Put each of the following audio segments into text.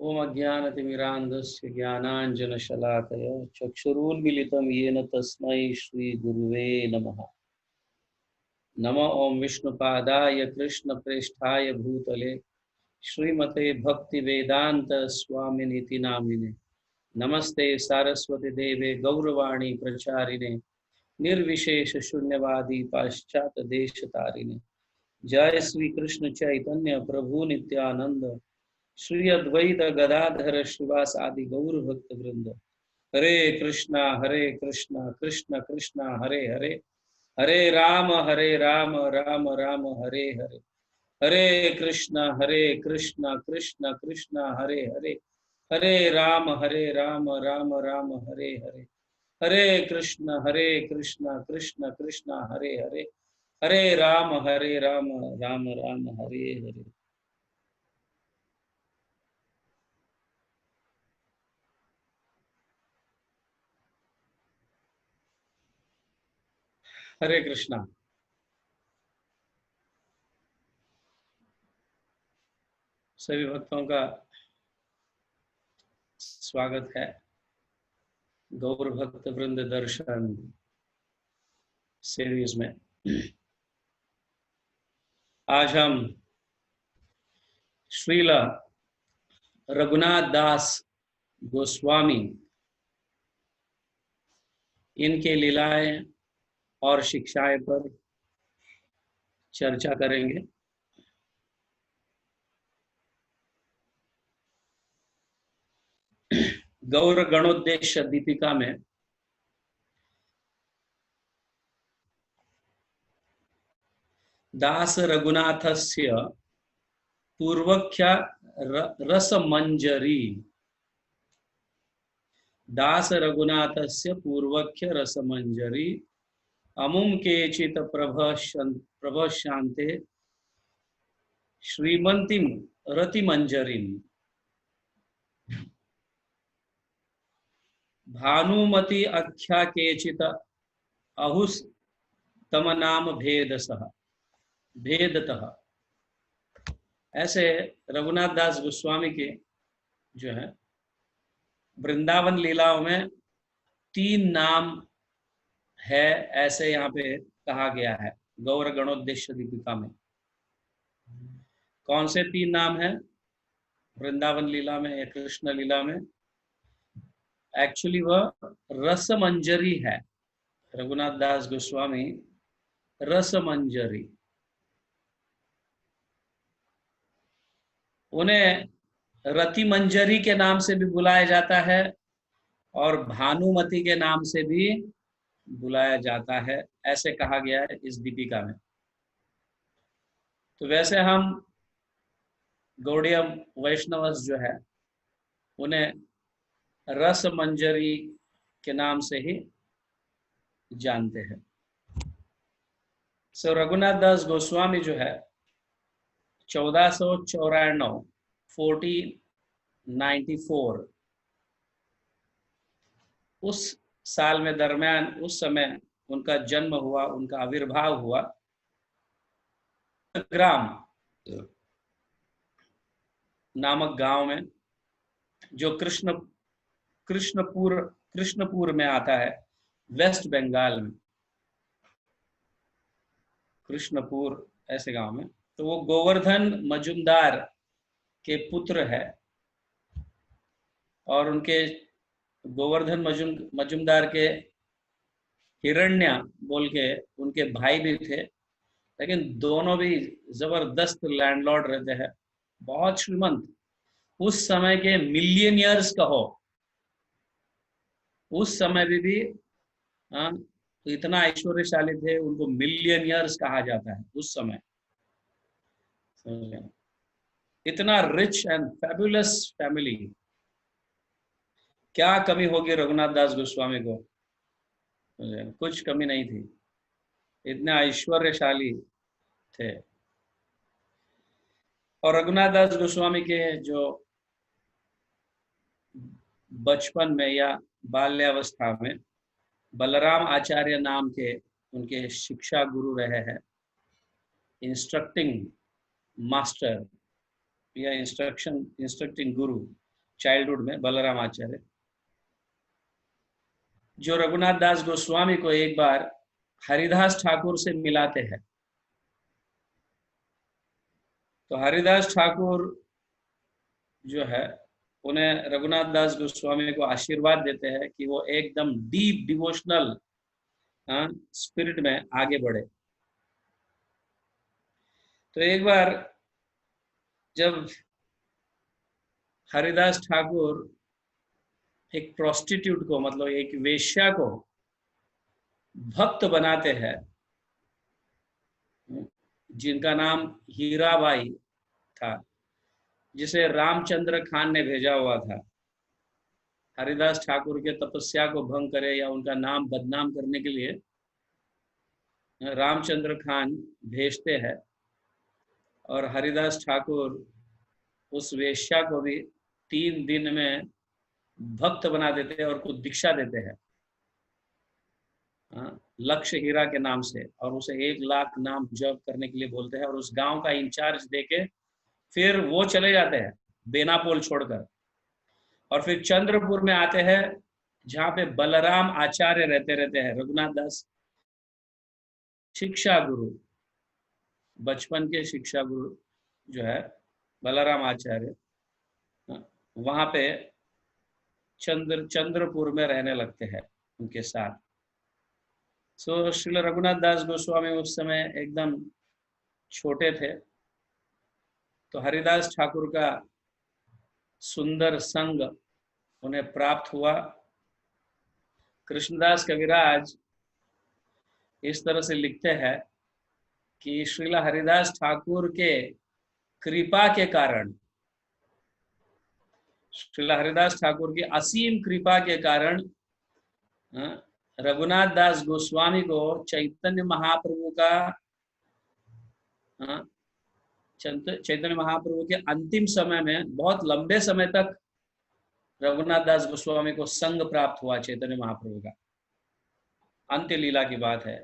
ओम अज्ञानतिमिरान्धस्य ज्ञानाञ्जनशलाकया चक्षुरुन्मीलितं येन तस्मै श्रीगुरुवे नमः। नमो ओम विष्णुपादाय कृष्णप्रेष्ठाय भूतले श्रीमते भक्तिवेदांत स्वामिनिति नामिने। नमस्ते सारस्वती देवे गौरवाणी प्रचारिणे निर्विशेष शून्यवादी पाश्चात देशतारिणे। जय श्री कृष्ण चैतन्य प्रभु नित्यानंद श्री अद्वैत गदाधर श्रीवास आदि गौर भक्त वृंद। हरे कृष्णा कृष्ण कृष्णा हरे हरे, हरे राम राम राम हरे हरे। हरे कृष्णा कृष्ण कृष्ण हरे हरे, हरे राम राम राम हरे हरे। हरे कृष्ण कृष्ण कृष्ण हरे हरे, हरे राम राम राम हरे हरे। हरे कृष्णा। सभी भक्तों का स्वागत है गौर भक्त वृंद दर्शन सीरीज में। आज हम श्रील रघुनाथ दास गोस्वामी इनके लीलाएं और शिक्षाएं पर चर्चा करेंगे। गौर गणोद्देश्य दीपिका में दास रघुनाथस्य पूर्वख्या रसमंजरी, दास रघुनाथस्य पूर्वख्य रसमंजरी अमुम केचित प्रभशान्ते श्रीमंतीम रतिमंजरीम भानुमति अख्या केचित अहुस तम नाम भेदतः। ऐसे रघुनाथ दास गोस्वामी के जो है वृंदावन लीलाओं में 3 नाम है, ऐसे यहाँ पे कहा गया है गौर गणोद्देश्य दीपिका में। कौन से 3 नाम है वृंदावन लीला में या कृष्ण लीला में? एक्चुअली वह रसमंजरी है। रघुनाथ दास गोस्वामी रसमंजरी, उन्हें रति मंजरी के नाम से भी बुलाया जाता है और भानुमति के नाम से भी बुलाया जाता है, ऐसे कहा गया है इस दीपिका में। तो वैसे हम गौड़ीय वैष्णवस जो है उन्हें रस मंजरी के नाम से ही जानते हैं। सो रघुनाथ दास गोस्वामी जो है 1494 उस साल में दरमियान, उस समय उनका जन्म हुआ, उनका आविर्भाव हुआ ग्राम नामक गांव में, जो कृष्णपुर में आता है, वेस्ट बंगाल में। कृष्णपुर ऐसे गांव में। तो वो गोवर्धन मजुमदार के पुत्र है और उनके गोवर्धन मजुमदार के हिरण्या बोल के उनके भाई भी थे, लेकिन दोनों भी जबरदस्त लैंडलॉर्ड रहते हैं, बहुत श्रीमंत। उस समय के मिलियनियर्स कहो, उस समय भी तो इतना ऐश्वर्यशाली थे, उनको मिलियनियर्स कहा जाता है उस समय। इतना रिच एंड फैबुलस फैमिली, क्या कमी होगी रघुनाथ दास गोस्वामी को? कुछ कमी नहीं थी, इतने ऐश्वर्यशाली थे। और रघुनाथ दास गोस्वामी के जो बचपन में या बाल्यावस्था में बलराम आचार्य नाम के उनके शिक्षा गुरु रहे हैं, इंस्ट्रक्टिंग मास्टर या इंस्ट्रक्टिंग गुरु चाइल्डहुड में, बलराम आचार्य, जो रघुनाथ दास गोस्वामी को एक बार हरिदास ठाकुर से मिलाते हैं। तो हरिदास ठाकुर जो है उन्हें रघुनाथ दास गोस्वामी को आशीर्वाद देते हैं कि वो एकदम डीप डिवोशनल स्पिरिट में आगे बढ़े। तो एक बार जब हरिदास ठाकुर एक प्रोस्टिट्यूट को, मतलब एक वेश्या को भक्त बनाते हैं, जिनका नाम हीराबाई था, जिसे रामचंद्र खान ने भेजा हुआ था हरिदास ठाकुर के तपस्या को भंग करे या उनका नाम बदनाम करने के लिए, रामचंद्र खान भेजते हैं और हरिदास ठाकुर उस वेश्या को भी 3 दिन में भक्त बना देते हैं और कुछ दीक्षा देते हैं, लक्ष्य हीरा के नाम से, और उसे 1 लाख नाम जप करने के लिए बोलते हैं और उस गांव का इंचार्ज देके फिर वो चले जाते हैं बेनापोल छोड़कर, और फिर चंद्रपुर में आते हैं जहाँ पे बलराम आचार्य रहते हैं, रघुनाथ दास शिक्षा गुरु, बचपन के शिक्षा गुरु जो है बलराम आचार्य, वहां पे चंद्रपुर में रहने लगते हैं उनके साथ। सो श्रील रघुनाथ दास गोस्वामी उस समय एकदम छोटे थे, तो हरिदास ठाकुर का सुंदर संग उन्हें प्राप्त हुआ। कृष्णदास कविराज इस तरह से लिखते हैं कि श्रील हरिदास ठाकुर के कृपा के कारण, श्रील हरिदास ठाकुर की असीम कृपा के कारण रघुनाथ दास गोस्वामी को चैतन्य महाप्रभु का, चैतन्य महाप्रभु के अंतिम समय में बहुत लंबे समय तक रघुनाथ दास गोस्वामी को संग प्राप्त हुआ चैतन्य महाप्रभु का। अंत्य लीला की बात है,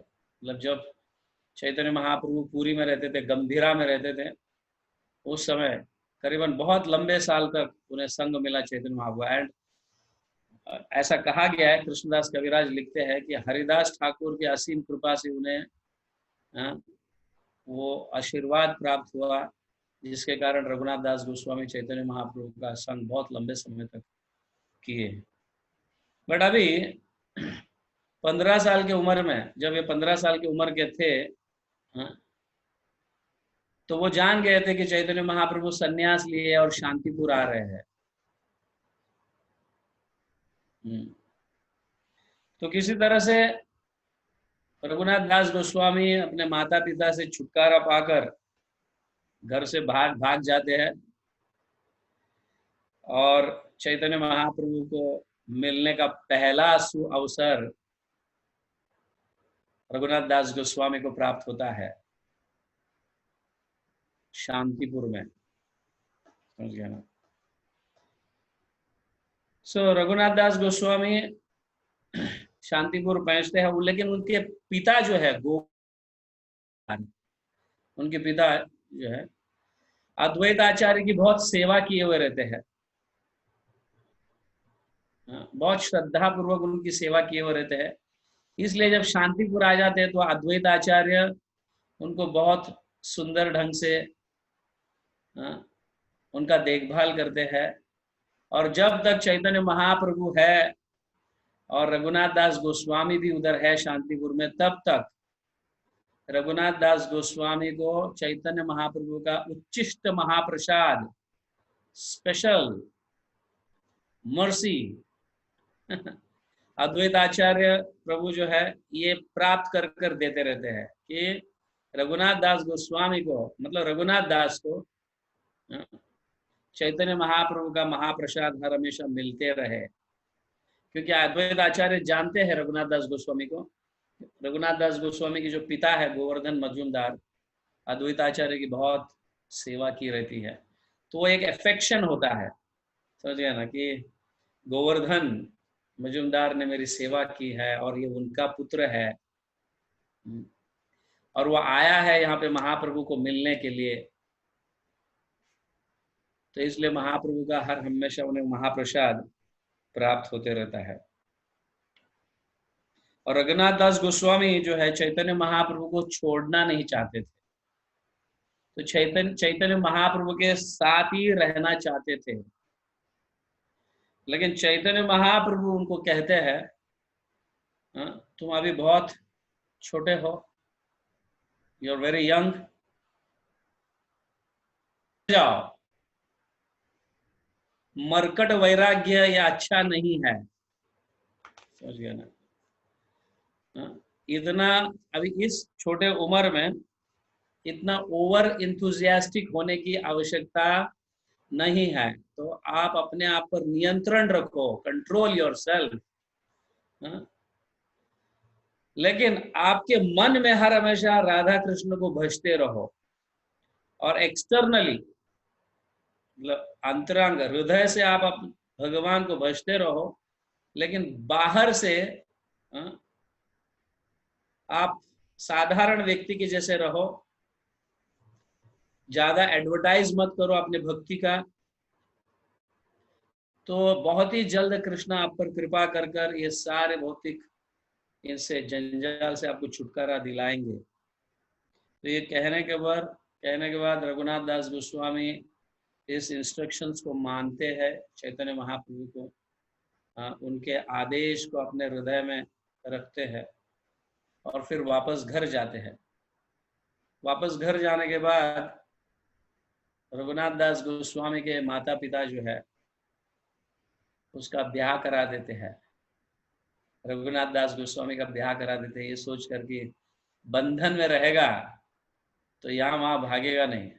मतलब जब चैतन्य महाप्रभु पुरी में रहते थे, गंभीरा में रहते थे, उस समय करीबन बहुत लंबे साल तक उन्हें संग मिला चैतन्य महाप्रभु। एंड ऐसा कहा गया है, कृष्णदास कविराज लिखते हैं कि हरिदास ठाकुर की असीम कृपा से उन्हें वो आशीर्वाद प्राप्त हुआ, जिसके कारण रघुनाथ दास गोस्वामी चैतन्य महाप्रभु का संग बहुत लंबे समय तक किए। बट अभी 15 साल की उम्र में, जब ये 15 साल की उम्र के थे, तो वो जान गए थे कि चैतन्य महाप्रभु सन्यास लिए और शांतिपुर आ रहे हैं। तो किसी तरह से रघुनाथ दास गोस्वामी अपने माता पिता से छुटकारा पाकर घर से भाग जाते हैं और चैतन्य महाप्रभु को मिलने का पहला अवसर रघुनाथ दास गोस्वामी को प्राप्त होता है शांतिपुर में, समझ गया ना। सो रघुनाथ दास गोस्वामी शांतिपुर पहुंचते हैं, लेकिन उनके पिता जो है उनके पिता जो है अद्वैत आचार्य की बहुत सेवा किए हुए रहते हैं, बहुत श्रद्धा पूर्वक उनकी सेवा किए हुए रहते हैं। इसलिए जब शांतिपुर आ जाते हैं तो अद्वैत आचार्य उनको बहुत सुंदर ढंग से उनका देखभाल करते हैं, और जब तक चैतन्य महाप्रभु है और रघुनाथ दास गोस्वामी भी उधर है शांतिपुर में, तब तक रघुनाथ दास गोस्वामी को चैतन्य महाप्रभु का उच्चिष्ट महाप्रसाद, स्पेशल मर्सी अद्वैत आचार्य प्रभु जो है ये प्राप्त कर देते रहते हैं कि रघुनाथ दास गोस्वामी को, मतलब रघुनाथ दास को चैतन्य महाप्रभु का महाप्रसाद हर हमेशा मिलते रहे, क्योंकि अद्वैत आचार्य जानते हैं रघुनाथ दास गोस्वामी को। रघुनाथ दास गोस्वामी की जो पिता है गोवर्धन मजूमदार, अद्वैत आचार्य की बहुत सेवा की रहती है, तो वो एक अफेक्शन होता है, समझ गया ना, कि गोवर्धन मजूमदार ने मेरी सेवा की है और ये उनका पुत्र है, और वो आया है यहाँ पे महाप्रभु को मिलने के लिए। तो इसलिए महाप्रभु का हर हमेशा उन्हें महाप्रसाद प्राप्त होते रहता है। और रघुनाथ दास गोस्वामी जो है चैतन्य महाप्रभु को छोड़ना नहीं चाहते थे, तो चैतन्य महाप्रभु के साथ ही रहना चाहते थे। लेकिन चैतन्य महाप्रभु उनको कहते हैं, तुम अभी बहुत छोटे हो, यू आर वेरी यंग, जाओ, मरकट वैराग्य यह अच्छा नहीं है। समझ गया ना? इतना अभी इस छोटे उम्र में इतना ओवर इंथुजियास्टिक होने की आवश्यकता नहीं है। तो आप अपने आप पर नियंत्रण रखो, कंट्रोल योरसेल्फ। लेकिन आपके मन में हर हमेशा राधा कृष्ण को भजते रहो, और एक्सटर्नली मतलब अंतरंग हृदय से आप भगवान को भजते रहो, लेकिन बाहर से आप साधारण व्यक्ति के जैसे रहो, ज्यादा एडवर्टाइज मत करो अपने भक्ति का। तो बहुत ही जल्द कृष्ण आप पर कृपा कर कर ये सारे भौतिक इनसे जंजाल से आपको छुटकारा दिलाएंगे। तो ये कहने के बाद रघुनाथ दास गोस्वामी इस इंस्ट्रक्शंस को मानते हैं, चैतन्य महाप्रभु को उनके आदेश को अपने हृदय में रखते हैं, और फिर वापस घर जाते हैं। वापस घर जाने के बाद रघुनाथ दास गोस्वामी के माता पिता जो है उसका ब्याह करा देते हैं। रघुनाथ दास गोस्वामी का ब्याह करा देते हैं, ये सोच कर कि बंधन में रहेगा तो यहाँ वहाँ भागेगा नहीं,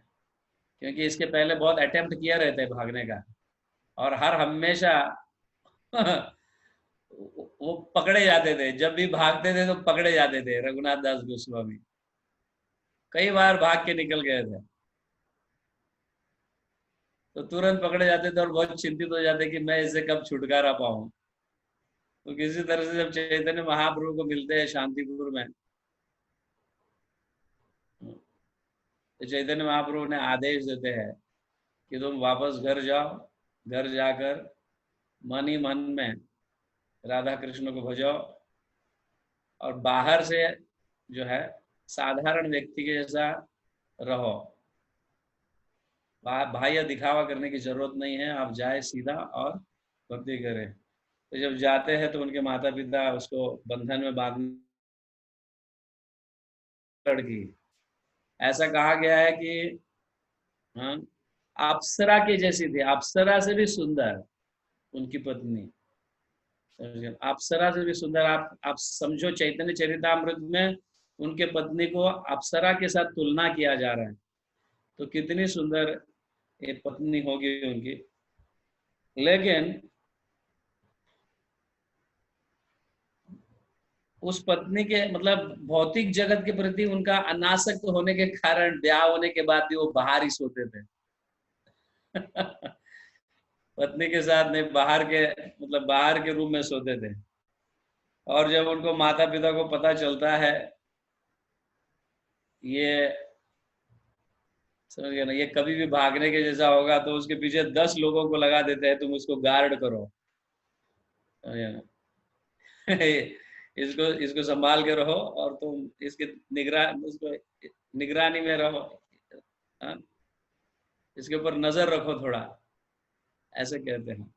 क्योंकि इसके पहले बहुत अटेम्प्ट किया रहते भागने का, और हर हमेशा वो पकड़े जाते थे। जब भी भागते थे तो पकड़े जाते थे। रघुनाथ दास गोस्वामी कई बार भाग के निकल गए थे, तो तुरंत पकड़े जाते थे और बहुत चिंतित हो जाते कि मैं इससे कब छुटकारा पाऊं। तो किसी तरह से जब चैतन्य महाप्रभु को मिलते हैं शांतिपुर में, तो चैतन्य महाप्रभु ने आदेश देते हैं कि तुम वापस घर जाओ, घर जाकर मन ही मन में राधा कृष्ण को भजो, और बाहर से जो है साधारण व्यक्ति के जैसा रहो। बाह्य दिखावा करने की जरूरत नहीं है, आप जाए सीधा और भक्ति करें। तो जब जाते हैं तो उनके माता पिता उसको बंधन में बांधने, लड़की ऐसा कहा गया है कि हाँ, अप्सरा के जैसी थी, अप्सरा से भी सुंदर उनकी पत्नी, अप्सरा से भी सुंदर। आप समझो, चैतन्य चरितामृत में उनके पत्नी को अप्सरा के साथ तुलना किया जा रहा है, तो कितनी सुंदर ये पत्नी होगी उनकी। लेकिन उस पत्नी के मतलब भौतिक जगत के प्रति उनका अनासक्त होने के कारण ब्याह होने के बाद भी वो बाहर ही सोते थे। पत्नी के साथ नहीं, बाहर के मतलब बाहर के रूम में सोते थे। और जब उनको माता पिता को पता चलता है, ये समझ गया ना, ये कभी भी भागने के जैसा होगा, तो उसके पीछे 10 लोगों को लगा देते हैं, तुम उसको गार्ड करो, समझ गया ना। इसको इसको संभाल के रहो, और तुम इसके निगरानी में रहो, इसके ऊपर नजर रखो थोड़ा, ऐसे कहते हैं।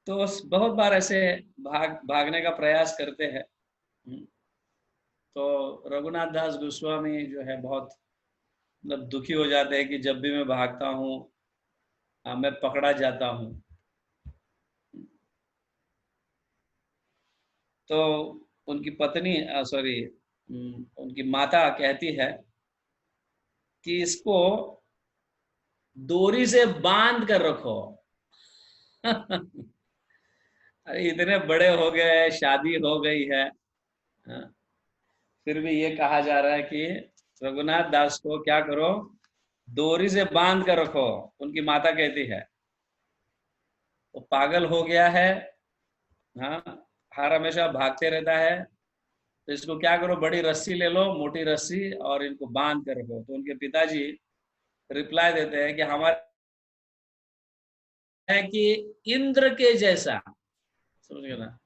तो बहुत बार ऐसे भागने का प्रयास करते हैं। तो रघुनाथ दास गोस्वामी जो है बहुत मतलब दुखी हो जाते हैं कि जब भी मैं भागता हूँ मैं पकड़ा जाता हूँ। तो उनकी पत्नी उनकी माता कहती है कि इसको डोरी से बांध कर रखो। अरे इतने बड़े हो गए, शादी हो गई है, फिर भी ये कहा जा रहा है कि रघुनाथ दास को क्या करो, डोरी से बांध कर रखो। उनकी माता कहती है वो पागल हो गया है, हाँ, हर हमेशा भागते रहता है, तो इसको क्या करो, बड़ी रस्सी ले लो, मोटी रस्सी, और इनको बांध कर रखो। तो उनके पिताजी रिप्लाई देते हैं कि हमारे है कि इंद्र के जैसा, समझ गए ना,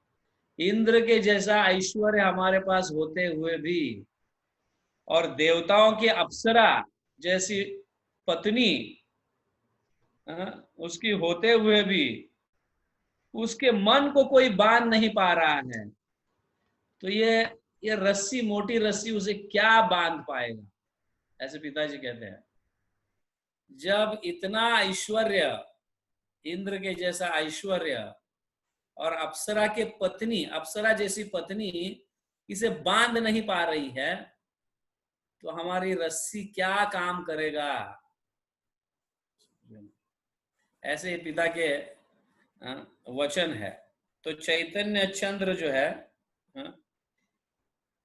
इंद्र के जैसा ऐश्वर्य हमारे पास होते हुए भी, और देवताओं की अप्सरा जैसी पत्नी उसकी होते हुए भी उसके मन को कोई बांध नहीं पा रहा है। तो ये रस्सी, मोटी रस्सी उसे क्या बांध पाएगा, ऐसे पिताजी कहते हैं। जब इतना ऐश्वर्य, इंद्र के जैसा ऐश्वर्य, और अप्सरा के पत्नी, अप्सरा जैसी पत्नी इसे बांध नहीं पा रही है, तो हमारी रस्सी क्या काम करेगा। ऐसे पिता के वचन है। तो चैतन्य चंद्र जो है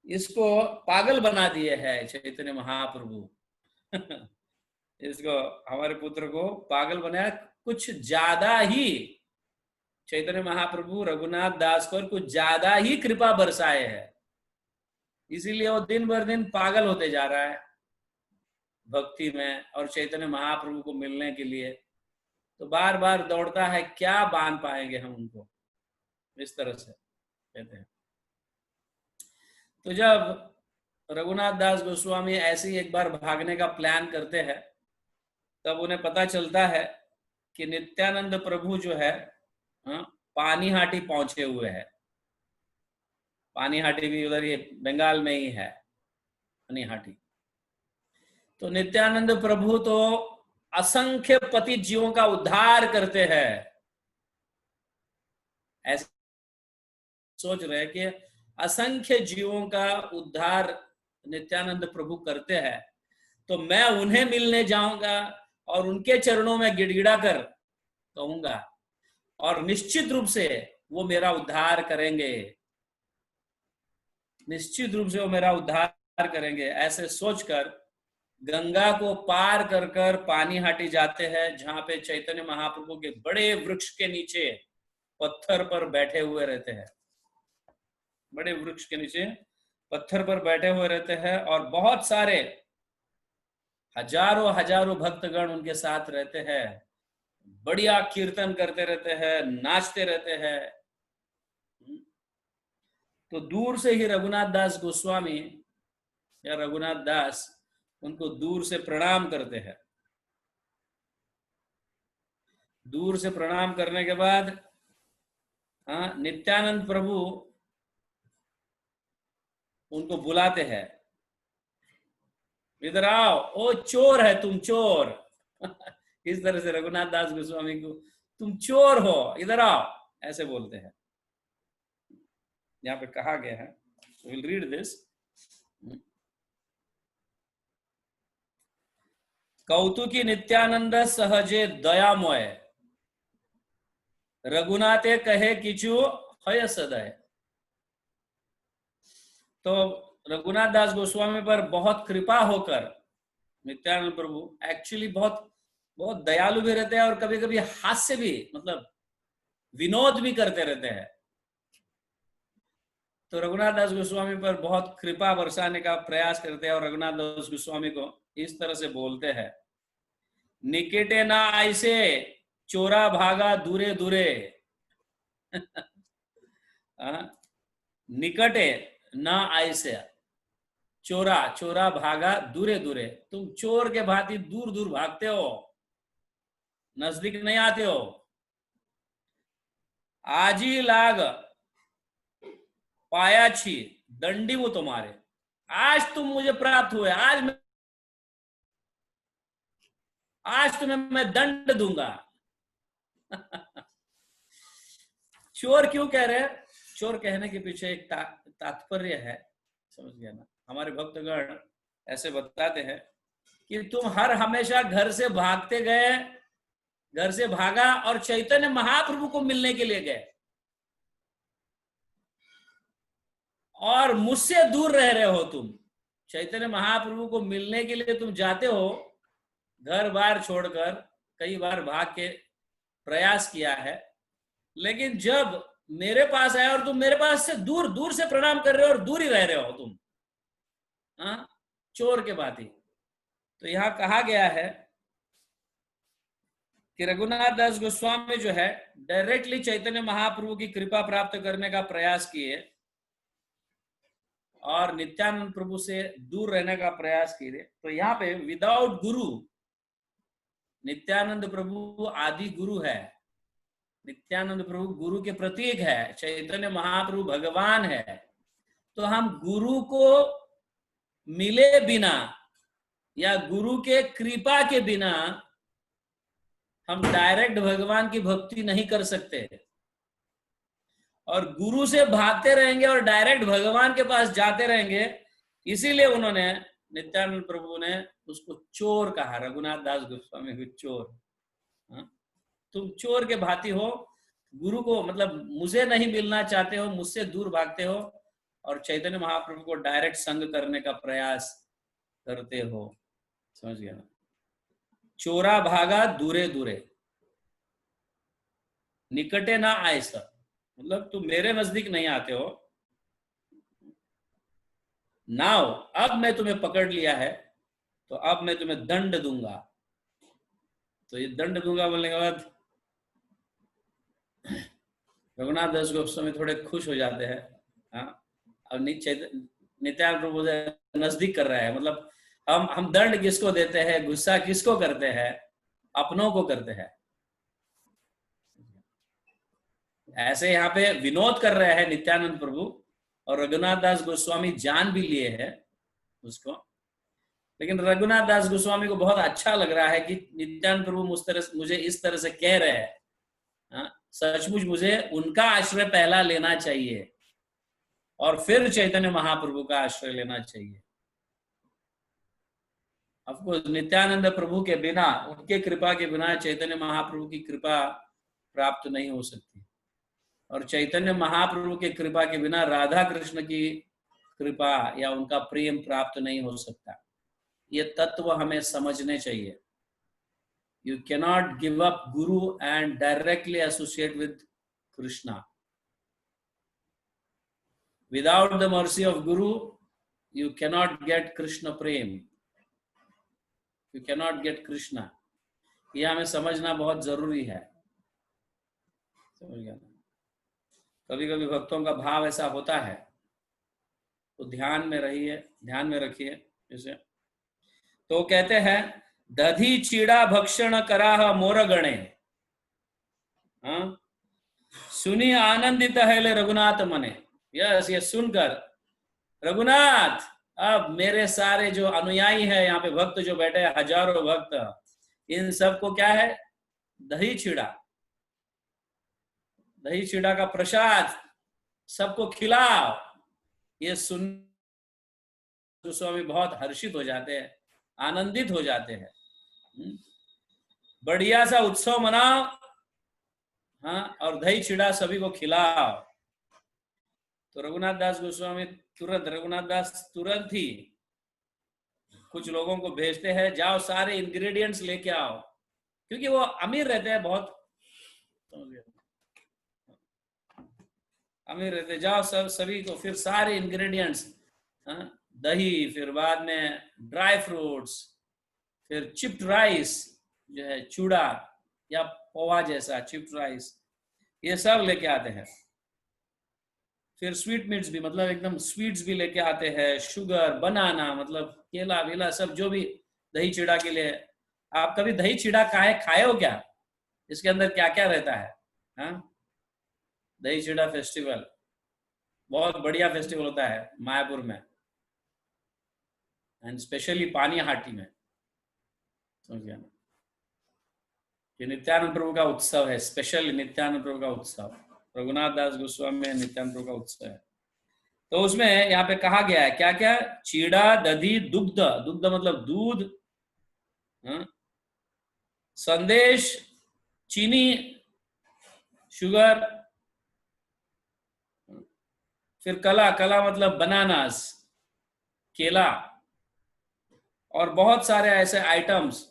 इसको पागल बना दिए है चैतन्य महाप्रभु। इसको, हमारे पुत्र को पागल बनाया, कुछ ज्यादा ही चैतन्य महाप्रभु रघुनाथ दास पर कुछ ज्यादा ही कृपा बरसाए है, इसीलिए वो दिन भर दिन पागल होते जा रहा है भक्ति में और चैतन्य महाप्रभु को मिलने के लिए। तो बार बार दौड़ता है, क्या बांध पाएंगे हम उनको, इस तरह से कहते हैं। तो जब रघुनाथ दास गोस्वामी ऐसे ही एक बार भागने का प्लान करते हैं, तब उन्हें पता चलता है कि नित्यानंद प्रभु जो है पानीहाटी पहुंचे हुए हैं। पानीहाटी भी उधर ये बंगाल में ही है, पानीहाटी। तो नित्यानंद प्रभु तो असंख्य पतित जीवों का उद्धार करते हैं, ऐसे सोच रहे कि असंख्य जीवों का उद्धार नित्यानंद प्रभु करते हैं, तो मैं उन्हें मिलने जाऊंगा और उनके चरणों में गिड़गिड़ा कर कहूंगा, और निश्चित रूप से वो मेरा उद्धार करेंगे, निश्चित रूप से वो मेरा उद्धार करेंगे। ऐसे सोचकर गंगा को पार कर कर पानीहाटी जाते हैं, जहां पे चैतन्य महाप्रभु के बड़े वृक्ष के नीचे पत्थर पर बैठे हुए रहते हैं, बड़े वृक्ष के नीचे पत्थर पर बैठे हुए रहते हैं, और बहुत सारे हजारों हजारों भक्तगण उनके साथ रहते हैं, बढ़िया कीर्तन करते रहते हैं, नाचते रहते हैं। तो दूर से ही रघुनाथ दास गोस्वामी या रघुनाथ दास उनको दूर से प्रणाम करते हैं। दूर से प्रणाम करने के बाद नित्यानंद प्रभु उनको बुलाते हैं, इधर आओ, ओ चोर है तुम, चोर। इस तरह से रघुनाथ दास गोस्वामी को, तुम चोर हो, इधर आओ, ऐसे बोलते हैं। यहाँ पे कहा गया है, विल रीड दिस। कौतुकी नित्यानंद सहजे दयामय, रघुनाथे कहे किचु हय सदय। तो रघुनाथ दास गोस्वामी पर बहुत कृपा होकर नित्यानंद प्रभु एक्चुअली बहुत बहुत दयालु भी रहते हैं, और कभी कभी हास्य भी, मतलब विनोद भी करते रहते हैं। तो रघुनाथ दास गोस्वामी पर बहुत कृपा बरसाने का प्रयास करते हैं, और रघुनाथ दास गोस्वामी को इस तरह से बोलते हैं, निकटे ना ऐसे चोरा भागा दूरे दूरे। निकटे ना ऐसे चोरा, चोरा भागा दूरे दूरे, तुम चोर के भांति दूर दूर भागते हो, नजदीक नहीं आते हो। आजी लाग पाया छी दंडी वो तुम्हारे, आज तुम मुझे प्राप्त हुए, आज तुम्हें मैं दंड दूंगा। चोर क्यों कह रहे हैं? चोर कहने के पीछे एक तात्पर्य है, समझ गया ना। हमारे भक्तगण ऐसे बताते हैं कि तुम हर हमेशा घर से भागते गए, घर से भागा और चैतन्य महाप्रभु को मिलने के लिए गए, और मुझसे दूर रह रहे हो तुम। चैतन्य महाप्रभु को मिलने के लिए तुम जाते हो, घर बार छोड़कर कई बार भाग के प्रयास किया है, लेकिन जब मेरे पास आए और तुम मेरे पास से दूर दूर से प्रणाम कर रहे हो और दूर ही रह रहे हो तुम, हाँ, चोर के बाती। तो यहां कहा गया है कि रघुनाथ दास गोस्वामी जो है डायरेक्टली चैतन्य महाप्रभु की कृपा प्राप्त करने का प्रयास किए और नित्यानंद प्रभु से दूर रहने का प्रयास किए। तो यहाँ पे विदाउट गुरु, नित्यानंद प्रभु आदि गुरु है, नित्यानंद प्रभु गुरु के प्रतीक है, चैतन्य महाप्रभु भगवान है। तो हम गुरु को मिले बिना या गुरु के कृपा के बिना हम डायरेक्ट भगवान की भक्ति नहीं कर सकते। और गुरु से भागते रहेंगे और डायरेक्ट भगवान के पास जाते रहेंगे, इसीलिए उन्होंने, नित्यानंद प्रभु ने उसको चोर कहा, रघुनाथ दास गोस्वामी को चोर। हाँ? तुम चोर के भांति हो, गुरु को मतलब मुझे नहीं मिलना चाहते हो, मुझसे दूर भागते हो और चैतन्य महाप्रभु को डायरेक्ट संग करने का प्रयास करते हो। समझ गया ना? चोरा भागा दूरे दूरे, निकटे ना आए सब, मतलब तुम मेरे नजदीक नहीं आते हो। नाउ अब मैं तुम्हें पकड़ लिया है, तो अब मैं तुम्हें दंड दूंगा। तो ये दंड दूंगा बोलने के बाद रघुनाथ दास गोस्वामी थोड़े खुश हो जाते हैं। हाँ, अब नित्यानंद प्रभु नजदीक कर रहा है, मतलब हम दंड किसको देते हैं, गुस्सा किसको करते हैं, अपनों को करते हैं। ऐसे यहाँ पे विनोद कर रहे हैं नित्यानंद प्रभु, और रघुनाथ दास गोस्वामी जान भी लिए हैं उसको। लेकिन रघुनाथ दास गोस्वामी को बहुत अच्छा लग रहा है कि नित्यानंद प्रभु मुझे इस तरह से कह रहे हैं। हाँ, सचमुच मुझे उनका आश्रय पहला लेना चाहिए और फिर चैतन्य महाप्रभु का आश्रय लेना चाहिए। अफकोर्स नित्यानंद प्रभु के बिना, उनके कृपा के बिना चैतन्य महाप्रभु की कृपा प्राप्त नहीं हो सकती, और चैतन्य महाप्रभु की कृपा के बिना राधा कृष्ण की कृपा या उनका प्रेम प्राप्त नहीं हो सकता। ये तत्व हमें समझने चाहिए। You cannot give up Guru and directly associate with Krishna. Without the mercy of Guru, you cannot get Krishna Prem. You cannot get Krishna. यह हमें समझना बहुत जरूरी है। समझ गया? कभी कभी भक्तों का भाव ऐसा होता है, तो ध्यान में रहिए, ध्यान में रखिए। जैसे तो कहते हैं, दधी चीड़ा भक्षण कराह मोर गणे, हाँ, सुनी आनंदित है ले रघुनाथ मने। यस, ये सुनकर रघुनाथ, अब मेरे सारे जो अनुयायी है, यहाँ पे भक्त जो बैठे हैं, हजारों भक्त, इन सबको क्या है, दही चीड़ा, दही चीड़ा का प्रसाद सबको खिलाओ। ये सुन गोस्वामी बहुत हर्षित हो जाते हैं, आनंदित हो जाते हैं। बढ़िया सा उत्सव मनाओ, हाँ, और दही चिड़ा सभी को खिलाओ। तो रघुनाथ दास गोस्वामी रघुनाथ दास तुरंत ही कुछ लोगों को भेजते हैं, जाओ सारे इंग्रेडिएंट्स लेके आओ, क्योंकि वो अमीर रहते हैं, बहुत अमीर रहते। जाओ सभी को, फिर सारे इंग्रेडिएंट्स, दही, फिर बाद में ड्राई फ्रूट्स, फिर चिप्ड राइस जो है, चूड़ा या पोहा जैसा चिप्ड राइस, ये सब लेके आते हैं। फिर स्वीट मीट्स भी, मतलब एकदम स्वीट्स भी लेके आते हैं, शुगर, बनाना, मतलब केला वेला सब, जो भी दही चिड़ा के लिए। आप कभी दही चिड़ा खाए हो क्या? इसके अंदर क्या क्या रहता है? हाँ, दही चिड़ा फेस्टिवल बहुत बढ़िया फेस्टिवल होता है मायापुर में, एंड स्पेशली पानी हाटी में। समझ गया ना? ये नित्यानंद प्रभु का उत्सव है, स्पेशल नित्यानंद प्रभु का उत्सव, रघुनाथ दास गोस्वामी में नित्यानंद प्रभु का उत्सव है। तो उसमें यहाँ पे कहा गया है क्या क्या, चीड़ा, दधी, दुग्ध, दुग्ध मतलब दूध, संदेश, चीनी, शुगर, फिर कला, कला मतलब बनानास, केला, और बहुत सारे ऐसे आइटम्स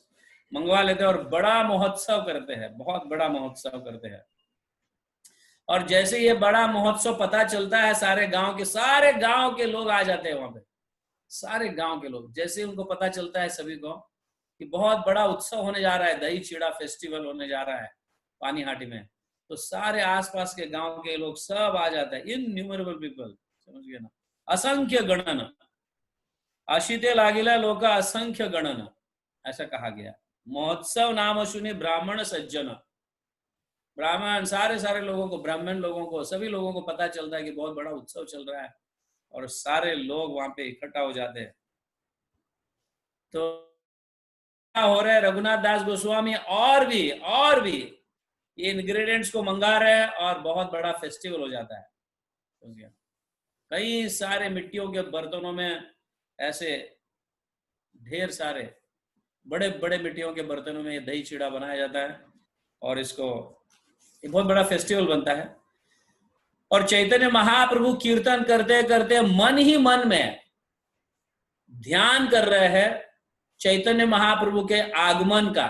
मंगवा लेते हैं और बड़ा महोत्सव करते हैं, बहुत बड़ा महोत्सव करते हैं। और जैसे ये बड़ा महोत्सव पता चलता है, सारे गांव के लोग आ जाते हैं वहां पे। सारे गांव के लोग, जैसे उनको पता चलता है सभी को कि बहुत बड़ा उत्सव होने जा रहा है, दही चिड़ा फेस्टिवल होने जा रहा है पानीहाटी में, तो सारे आसपास के गांव के लोग सब आ जाते हैं, इनन्यूमरेबल पीपल, समझ गए ना, असंख्य गणना, आशिते लागिला लोक असंख्य गणना, ऐसा कहा गया। महोत्सव नाम सुनी ब्राह्मण सज्जन, ब्राह्मण सारे सारे लोगों को, ब्राह्मण लोगों को, सभी लोगों को पता चलता है कि बहुत बड़ा उत्सव चल रहा है और सारे लोग वहां पे इकट्ठा हो जाते हैं। तो क्या हो रहा है, रघुनाथ दास गोस्वामी और भी ये इंग्रेडिएंट्स को मंगा रहे हैं और बहुत बड़ा फेस्टिवल हो जाता है। कई सारे मिट्टियों के बर्तनों में, ऐसे ढेर सारे बड़े बड़े मिट्टियों के बर्तनों में ये दही चिड़ा बनाया जाता है और इसको एक बहुत बड़ा फेस्टिवल बनता है। और चैतन्य महाप्रभु कीर्तन करते करते मन ही मन में ध्यान कर रहे हैं चैतन्य महाप्रभु के आगमन का,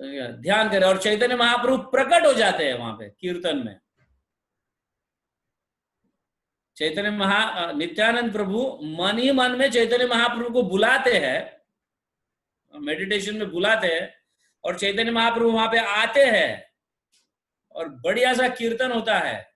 ध्यान करें, और चैतन्य महाप्रभु प्रकट हो जाते हैं वहां पे कीर्तन में। चैतन्य नित्यानंद प्रभु मन ही मन में चैतन्य महाप्रभु को बुलाते हैं, मेडिटेशन में बुलाते हैं, और चैतन्य महाप्रभु वहां पे आते हैं और बढ़िया सा कीर्तन होता है,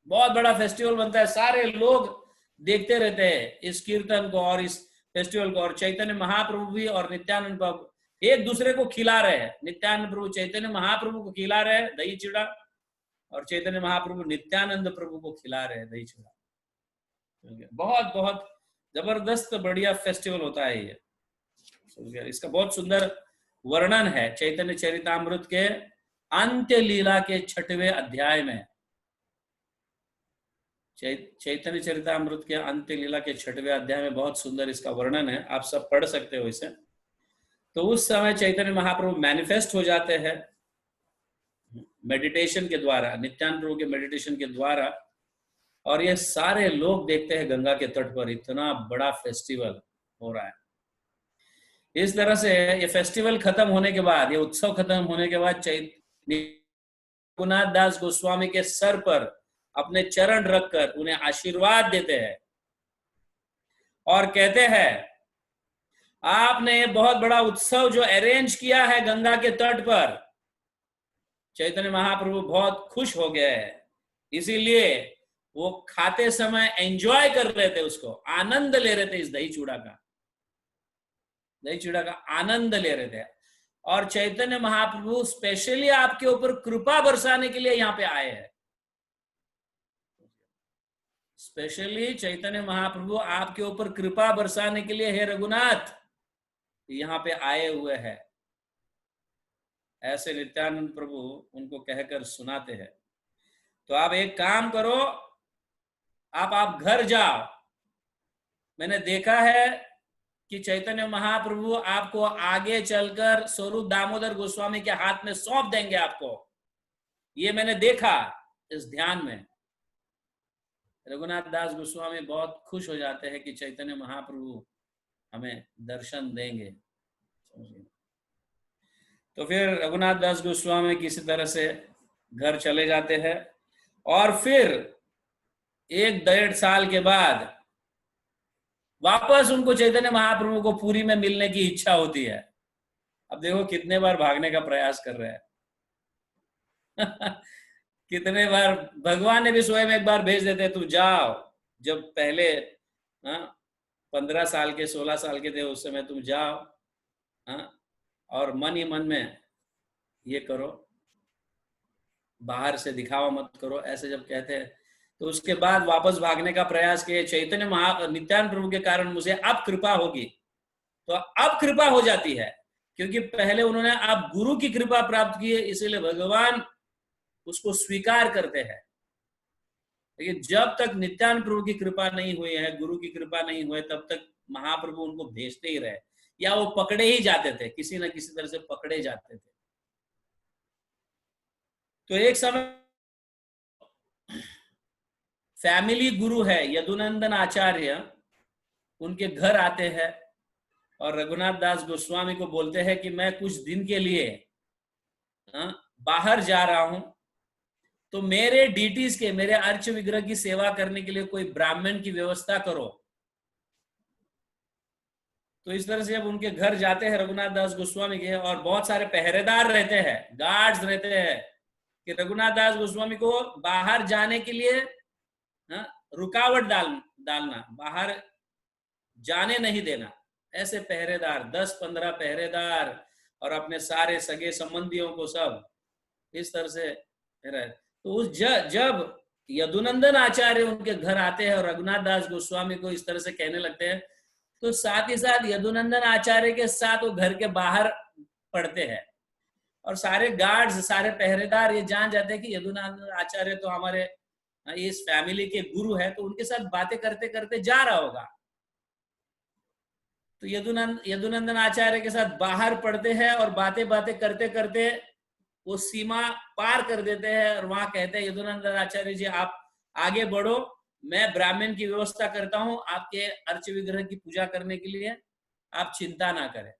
बहुत बड़ा फेस्टिवल बनता है, सारे लोग देखते रहते हैं इस कीर्तन को और इस फेस्टिवल को। और चैतन्य महाप्रभु भी और नित्यानंद प्रभु एक दूसरे को खिला रहे हैं, नित्यानंद प्रभु चैतन्य महाप्रभु को खिला रहे हैं दही चिड़ा, और चैतन्य महाप्रभु नित्यानंद प्रभु को खिला रहे हैं दही चिड़ा। बहुत बहुत जबरदस्त बढ़िया फेस्टिवल होता है ये। इसका बहुत सुंदर वर्णन है चैतन्य चरितामृत के अंत्य लीला के 6वें अध्याय में। चैतन्य चरितामृत के अंत्य लीला के 6वें अध्याय में बहुत सुंदर इसका वर्णन है, आप सब पढ़ सकते हो इसे। तो उस समय चैतन्य महाप्रभु मैनिफेस्ट हो जाते हैं मेडिटेशन के द्वारा, नित्यानंद प्रभु के मेडिटेशन के द्वारा, और ये सारे लोग देखते हैं गंगा के तट पर इतना बड़ा फेस्टिवल हो रहा है। इस तरह से ये फेस्टिवल खत्म होने के बाद, ये उत्सव खत्म होने के बाद रघुनाथ दास गोस्वामी के सर पर अपने चरण रखकर उन्हें आशीर्वाद देते हैं और कहते हैं, आपने बहुत बड़ा उत्सव जो अरेंज किया है गंगा के तट पर, चैतन्य महाप्रभु बहुत खुश हो गए हैं, इसीलिए वो खाते समय एंजॉय कर रहे थे, उसको आनंद ले रहे थे, इस दही चूड़ा का आनंद ले रहे थे। और चैतन्य महाप्रभु स्पेशली आपके ऊपर कृपा बरसाने के लिए यहाँ पे आए हैं। स्पेशली चैतन्य महाप्रभु आपके ऊपर कृपा बरसाने के लिए, हे रघुनाथ, यहाँ पे आए हुए हैं, ऐसे नित्यानंद प्रभु उनको कहकर सुनाते हैं। तो आप एक काम करो, आप घर जाओ, मैंने देखा है कि चैतन्य महाप्रभु आपको आगे चलकर स्वरूप दामोदर गोस्वामी के हाथ में सौंप देंगे आपको, ये मैंने देखा इस ध्यान में। रघुनाथ दास गोस्वामी बहुत खुश हो जाते हैं कि चैतन्य महाप्रभु हमें दर्शन देंगे। तो फिर रघुनाथ दास गोस्वामी किसी तरह से घर चले जाते हैं, और फिर 1-1.5 साल के बाद वापस उनको चैतन्य महाप्रभु को पुरी में मिलने की इच्छा होती है। अब देखो कितने बार भागने का प्रयास कर रहे हैं कितने बार भगवान ने भी स्वयं एक बार भेज देते, तू जाओ, जब पहले 15 साल के 16 साल के थे उस समय तुम जाओ, और मन ही मन में ये करो, बाहर से दिखावा मत करो, ऐसे जब कहते हैं तो उसके बाद वापस भागने का प्रयास किए। चैतन्य नित्यानंद प्रभु के कारण मुझे अब कृपा होगी, तो अब कृपा हो जाती है, क्योंकि पहले उन्होंने अब गुरु की कृपा प्राप्त की है, इसीलिए भगवान उसको स्वीकार करते हैं। लेकिन जब तक नित्यानंद प्रभु की कृपा नहीं हुई है, गुरु की कृपा नहीं हुई, तब तक महाप्रभु उनको भेजते ही रहे, या वो पकड़े ही जाते थे, किसी न किसी तरह से पकड़े जाते थे। तो एक समय फैमिली गुरु है यदुनंदन आचार्य, उनके घर आते हैं और रघुनाथ दास गोस्वामी को बोलते हैं कि मैं कुछ दिन के लिए बाहर जा रहा हूं, तो मेरे डीटीज के, मेरे अर्च विग्रह की सेवा करने के लिए कोई ब्राह्मण की व्यवस्था करो। तो इस तरह से जब उनके घर जाते हैं रघुनाथ दास गोस्वामी के, और बहुत सारे पहरेदार रहते हैं, गार्ड्स रहते हैं, कि रघुनाथ दास गोस्वामी को बाहर जाने के लिए रुकावट डालना, बाहर जाने नहीं देना, ऐसे पहरेदार 10-15 पहरेदार, और अपने सारे सगे संबंधियों को सब इस तरह से रहे। तो उस जब यदुनंदन आचार्य उनके घर आते हैं और रघुनाथ दास गोस्वामी को इस तरह से कहने लगते हैं, तो साथ ही साथ यदुनंदन आचार्य के साथ वो घर के बाहर पड़ते हैं, और सारे गार्ड्स, सारे पहरेदार ये जान जाते हैं कि यदुनंदन आचार्य तो हमारे इस फैमिली के गुरु है, तो उनके साथ बातें करते करते जा रहा होगा। तो यदुनंदन आचार्य के साथ बाहर पड़ते हैं और बातें बातें करते करते वो सीमा पार कर देते हैं, और वहां कहते हैं यदुनंदन आचार्य जी आप आगे बढ़ो, मैं ब्राह्मण की व्यवस्था करता हूं आपके अर्च विग्रह की पूजा करने के लिए, आप चिंता ना करें।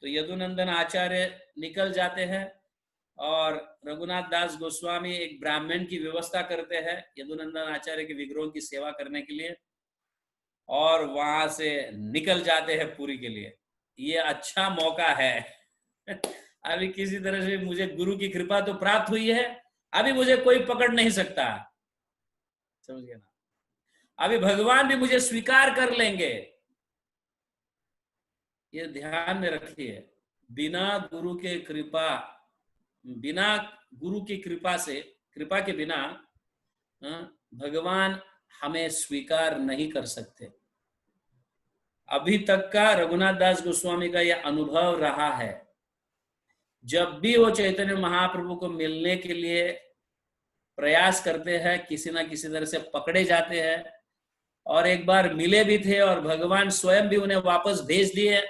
तो यदुनंदन आचार्य निकल जाते हैं, और रघुनाथ दास गोस्वामी एक ब्राह्मण की व्यवस्था करते हैं यदुनंदन आचार्य के विग्रहों की सेवा करने के लिए, और वहां से निकल जाते हैं पुरी के लिए। ये अच्छा मौका है अभी किसी तरह से मुझे गुरु की कृपा तो प्राप्त हुई है, अभी मुझे कोई पकड़ नहीं सकता, समझ गए ना, अभी भगवान भी मुझे स्वीकार कर लेंगे। ये ध्यान में रखिए, बिना गुरु के कृपा, बिना गुरु की कृपा से, कृपा के बिना भगवान हमें स्वीकार नहीं कर सकते। अभी तक का रघुनाथ दास गोस्वामी का यह अनुभव रहा है, जब भी वो चैतन्य महाप्रभु को मिलने के लिए प्रयास करते हैं, किसी ना किसी तरह से पकड़े जाते हैं, और एक बार मिले भी थे और भगवान स्वयं भी उन्हें वापस भेज दिए।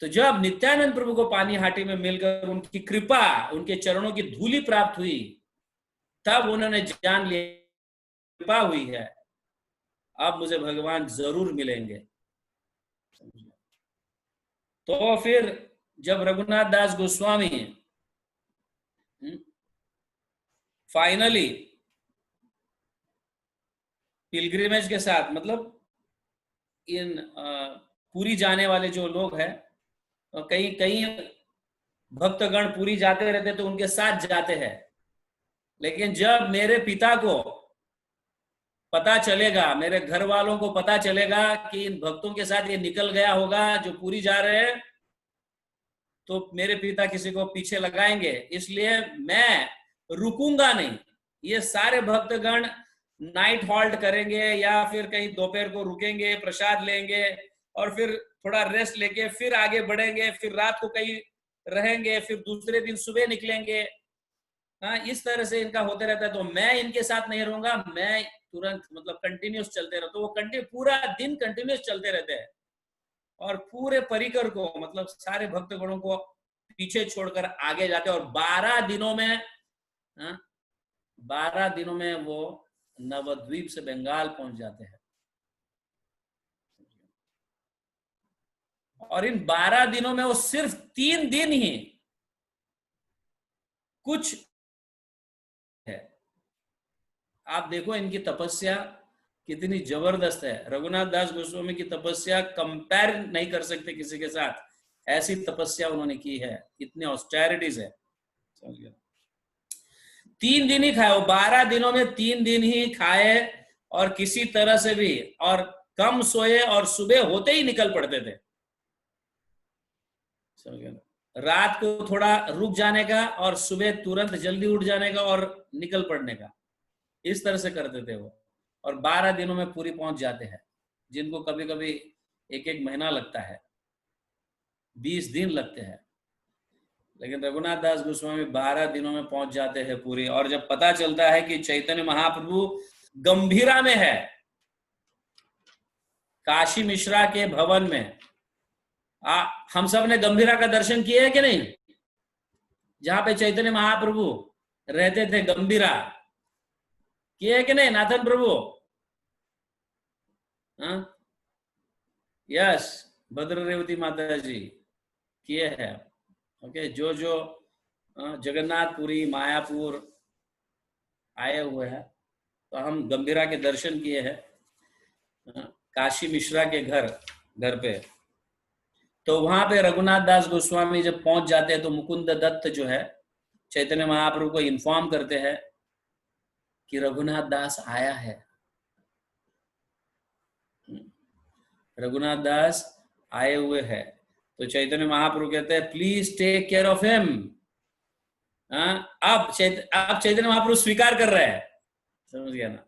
तो जब नित्यानंद प्रभु को पानीहाटी में मिलकर उनकी कृपा, उनके चरणों की धूली प्राप्त हुई, तब उन्होंने जान लिया कृपा हुई है, अब मुझे भगवान जरूर मिलेंगे। तो फिर जब रघुनाथ दास गोस्वामी फाइनली पिलग्रिमेज के साथ, मतलब इन पूरी जाने वाले जो लोग हैं, कई कई भक्तगण पूरी जाते रहते तो उनके साथ जाते हैं, लेकिन जब मेरे पिता को पता चलेगा, मेरे घर वालों को पता चलेगा कि इन भक्तों के साथ ये निकल गया होगा जो पूरी जा रहे हैं, तो मेरे पिता किसी को पीछे लगाएंगे, इसलिए मैं रुकूंगा नहीं। ये सारे भक्तगण नाइट हॉल्ट करेंगे या फिर कहीं दोपहर को रुकेंगे, प्रसाद लेंगे, और फिर थोड़ा रेस्ट लेके फिर आगे बढ़ेंगे, फिर रात को कहीं रहेंगे, फिर दूसरे दिन सुबह निकलेंगे। हाँ, इस तरह से इनका होते रहता है। तो मैं इनके साथ नहीं रहूंगा, मैं तुरंत, मतलब कंटिन्यूस चलते रहता, तो वो पूरा दिन कंटिन्यूस चलते रहते हैं, और पूरे परिकर को, मतलब सारे भक्तगणों को पीछे छोड़कर आगे जाते हैं, और 12 दिनों में 12 दिनों में वो नवद्वीप से बंगाल पहुंच जाते हैं। और इन 12 दिनों में वो सिर्फ 3 दिन ही कुछ है। आप देखो इनकी तपस्या कितनी जबरदस्त है। रघुनाथ दास गोस्वामी की तपस्या कंपेयर नहीं कर सकते किसी के साथ, ऐसी तपस्या उन्होंने की है, इतने ऑस्टेरिटीज है। 3 दिन ही खाए, वो 12 दिनों में 3 दिन ही खाए, और किसी तरह से भी, और कम सोए, और सुबह होते ही निकल पड़ते थे। रात को थोड़ा रुक जाने का, और सुबह तुरंत जल्दी उठ जाने का और निकल पड़ने का, इस तरह से करते थे वो। और 12 दिनों में पूरी पहुंच जाते हैं, जिनको कभी कभी 1-1 महीना लगता है, 20 दिन लगते हैं, लेकिन रघुनाथ दास गोस्वामी 12 दिनों में पहुंच जाते हैं पूरी। और जब पता चलता है कि चैतन्य महाप्रभु गंभीरा में है, काशी मिश्रा के भवन में, हम सब ने गंभीरा का दर्शन किए है कि नहीं, जहां पे चैतन्य महाप्रभु रहते थे, गंभीरा किए है कि नहीं नाथन प्रभु? यस, भद्र रेवती माता जी किए हैं। ओके, जो जो जगन्नाथपुरी, मायापुर आए हुए हैं, तो हम गंभीरा के दर्शन किए हैं, काशी मिश्रा के घर पे। तो वहां पे रघुनाथ दास गोस्वामी जब पहुंच जाते हैं तो मुकुंद दत्त जो है चैतन्य महाप्रभु को इन्फॉर्म करते हैं कि रघुनाथ दास आया है। रघुनाथ दास आए हुए हैं। तो चैतन्य महाप्रभु कहते हैं please take care of him. अब चैतन्य महाप्रभु स्वीकार कर रहे हैं, समझ गया ना।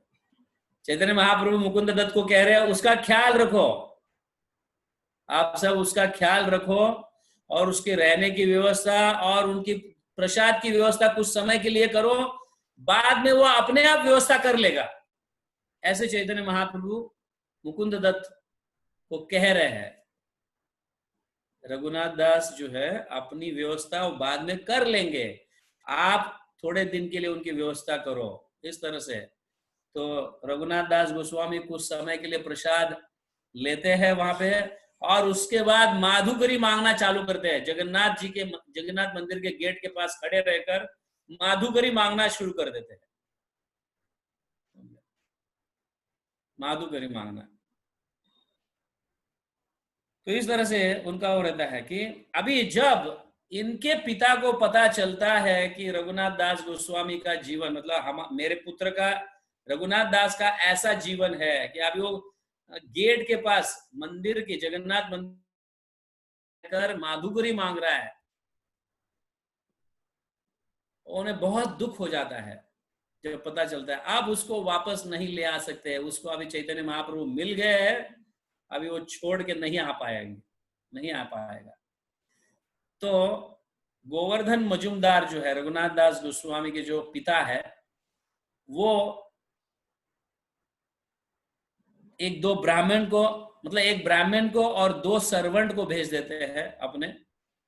चैतन्य महाप्रभु मुकुंद दत्त को कह रहे हैं उसका ख्याल रखो, आप सब उसका ख्याल रखो, और उसके रहने की व्यवस्था और उनकी प्रसाद की व्यवस्था कुछ समय के लिए करो, बाद में वो अपने आप व्यवस्था कर लेगा। ऐसे चैतन्य महाप्रभु मुकुंद दत्त को कह रहे हैं। रघुनाथ दास जो है अपनी व्यवस्था बाद में कर लेंगे, आप थोड़े दिन के लिए उनकी व्यवस्था करो, इस तरह से। तो रघुनाथ दास गोस्वामी कुछ समय के लिए प्रसाद लेते हैं वहां पे, और उसके बाद माधुकरी मांगना चालू करते हैं। जगन्नाथ मंदिर के गेट के पास खड़े रहकर माधुकरी मांगना शुरू कर देते हैं। माधुकरी मांगना, तो इस तरह से उनका वो रहता है कि अभी जब इनके पिता को पता चलता है कि रघुनाथ दास गोस्वामी का जीवन, मतलब मेरे पुत्र का रघुनाथ दास का ऐसा जीवन है कि अभी वो गेट के पास मंदिर के जगन्नाथ मंदिर कर माधुकरी मांग रहा है, उन्हें बहुत दुख हो जाता है जब पता चलता है। अब उसको वापस नहीं ले आ सकते, उसको अभी चैतन्य महाप्रभु मिल गए हैं, अभी वो छोड़ के नहीं आ पाएगा। तो गोवर्धन मजुमदार जो है रघुनाथ दास गोस्वामी के जो पिता है, वो एक ब्राह्मण को और 2 सर्वेंट को भेज देते हैं अपने,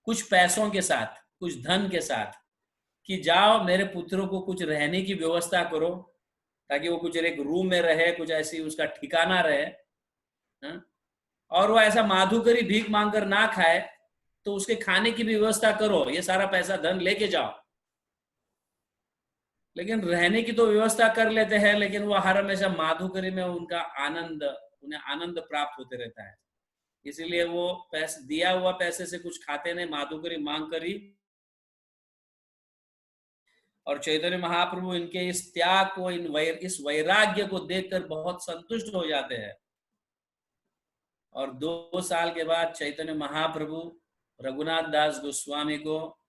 कुछ पैसों के साथ, कुछ धन के साथ, कि जाओ मेरे पुत्रों को कुछ रहने की व्यवस्था करो, ताकि वो कुछ एक रूम में रहे, कुछ ऐसी उसका ठिकाना रहे, और वो ऐसा माधुकरी भीख मांगकर ना खाए, तो उसके खाने की भी व्यवस्था करो, ये सारा पैसा धन लेके जाओ। लेकिन रहने की तो व्यवस्था कर लेते हैं, लेकिन वो हर हमेशा माधुकरी में उन्हें आनंद प्राप्त होते रहता है, इसीलिए वो पैसे दिया हुआ पैसे से कुछ खाते नहीं, माधुकरी मांग कर ही। और चैतन्य महाप्रभु इनके इस त्याग को, इस वैराग्य को देखकर बहुत संतुष्ट हो जाते हैं। और 2 साल के बाद चैतन्य महाप्रभु रघुनाथ दास गोस्वामी को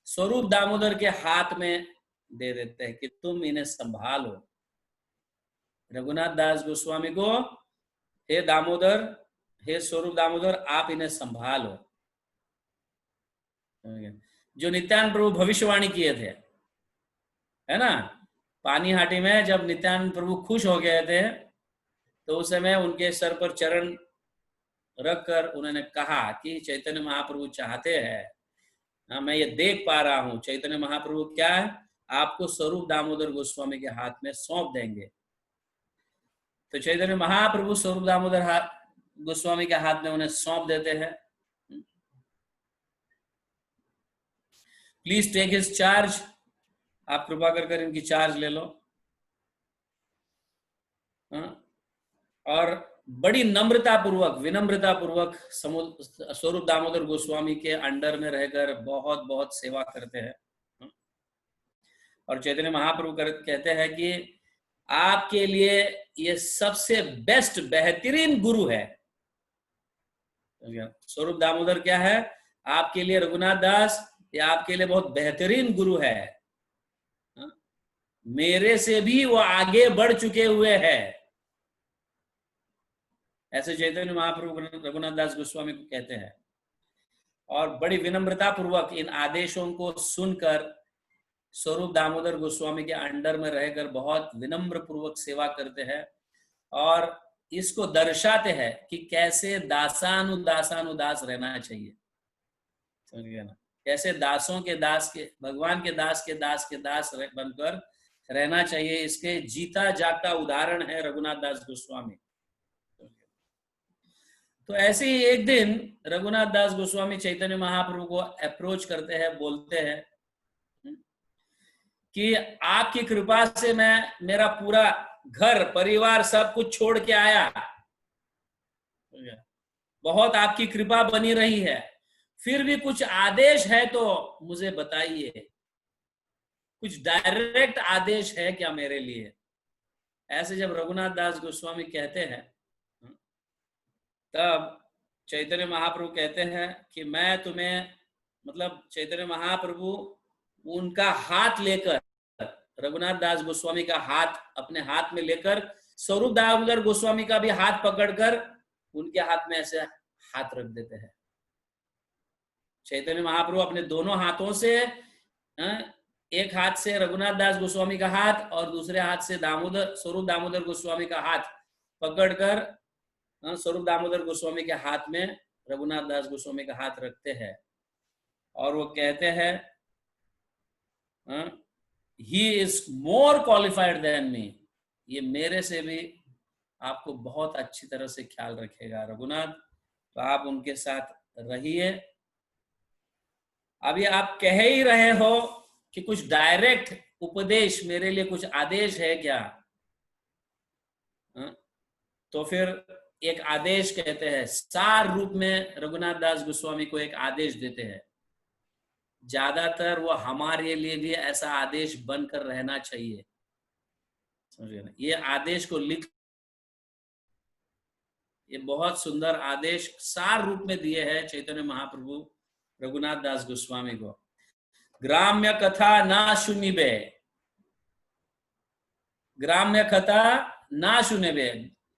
स्वरूप दामोदर के हाथ में दे देते हैं कि तुम इन्हें संभालो। रघुनाथ दास गोस्वामी को, हे दामोदर, हे स्वरूप दामोदर, आप इन्हें संभालो। जो नित्यानंद प्रभु भविष्यवाणी किए थे, है ना, पानीहाटी में जब नित्यानंद प्रभु खुश हो गए थे, तो उस समय उनके सर पर चरण रखकर उन्होंने कहा कि चैतन्य महाप्रभु चाहते हैं, मैं ये देख पा रहा हूं, चैतन्य महाप्रभु क्या है, आपको स्वरूप दामोदर गोस्वामी के हाथ में सौंप देंगे। तो चैतन्य महाप्रभु स्वरूप दामोदर गोस्वामी के हाथ में उन्हें सौंप देते हैं। प्लीज टेक हिज चार्ज, आप कृपा कर इनकी चार्ज ले लो। और बड़ी विनम्रता पूर्वक स्वरूप दामोदर गोस्वामी के अंडर में रहकर बहुत बहुत सेवा करते हैं। और चैतन्य महाप्रभु कहते हैं कि आपके लिए ये सबसे बेहतरीन गुरु है। स्वरूप दामोदर क्या है आपके लिए, रघुनाथ दास ये आपके लिए बहुत बेहतरीन गुरु है, मेरे से भी वो आगे बढ़ चुके हुए हैं। ऐसे चैतन्य महाप्रभु रघुनाथ दास गोस्वामी को कहते हैं। और बड़ी विनम्रता पूर्वक इन आदेशों को सुनकर स्वरूप दामोदर गोस्वामी के अंडर में रहकर बहुत विनम्र पूर्वक सेवा करते हैं, और इसको दर्शाते हैं कि कैसे दासानुदास रहना चाहिए। समझ गया ना, कैसे दासों के दास के, भगवान के दास बनकर रहना चाहिए। इसके जीता जागता उदाहरण है रघुनाथ दास गोस्वामी। तो ऐसे ही एक दिन रघुनाथ दास गोस्वामी चैतन्य महाप्रभु को अप्रोच करते हैं, बोलते हैं कि आपकी कृपा से मैं मेरा पूरा घर परिवार सब कुछ छोड़ के आया, बहुत आपकी कृपा बनी रही है, फिर भी कुछ आदेश है तो मुझे बताइए, कुछ डायरेक्ट आदेश है क्या मेरे लिए। ऐसे जब रघुनाथ दास गोस्वामी कहते हैं तब चैतन्य महाप्रभु कहते हैं कि मैं तुम्हें, मतलब चैतन्य महाप्रभु उनका हाथ लेकर, रघुनाथ दास गोस्वामी का हाथ अपने हाथ में लेकर स्वरूप दामोदर गोस्वामी का भी हाथ पकड़कर उनके हाथ में ऐसे हाथ रख देते हैं। चैतन्य महाप्रभु अपने दोनों हाथों से, एक हाथ से रघुनाथ दास गोस्वामी का हाथ और दूसरे हाथ से स्वरूप दामोदर गोस्वामी का हाथ पकड़कर स्वरूप दामोदर गोस्वामी के हाथ में रघुनाथ दास गोस्वामी का हाथ रखते हैं और वो कहते हैं he is more qualified than me, ये मेरे से भी आपको बहुत अच्छी तरह से ख्याल रखेगा रघुनाथ, तो आप उनके साथ रहिए। अभी आप कह ही रहे हो कि कुछ डायरेक्ट उपदेश मेरे लिए, कुछ आदेश है क्या, तो फिर एक आदेश कहते हैं, सार रूप में रघुनाथ दास गोस्वामी को एक आदेश देते हैं। ज्यादातर वो हमारे लिए भी ऐसा आदेश बनकर रहना चाहिए, समझिए ना। ये आदेश को लिख, ये बहुत सुंदर आदेश सार रूप में दिए हैं चैतन्य महाप्रभु रघुनाथ दास गोस्वामी को। ग्राम्य कथा ना सुनिबे, ग्राम्य कथा ना सुनिबे,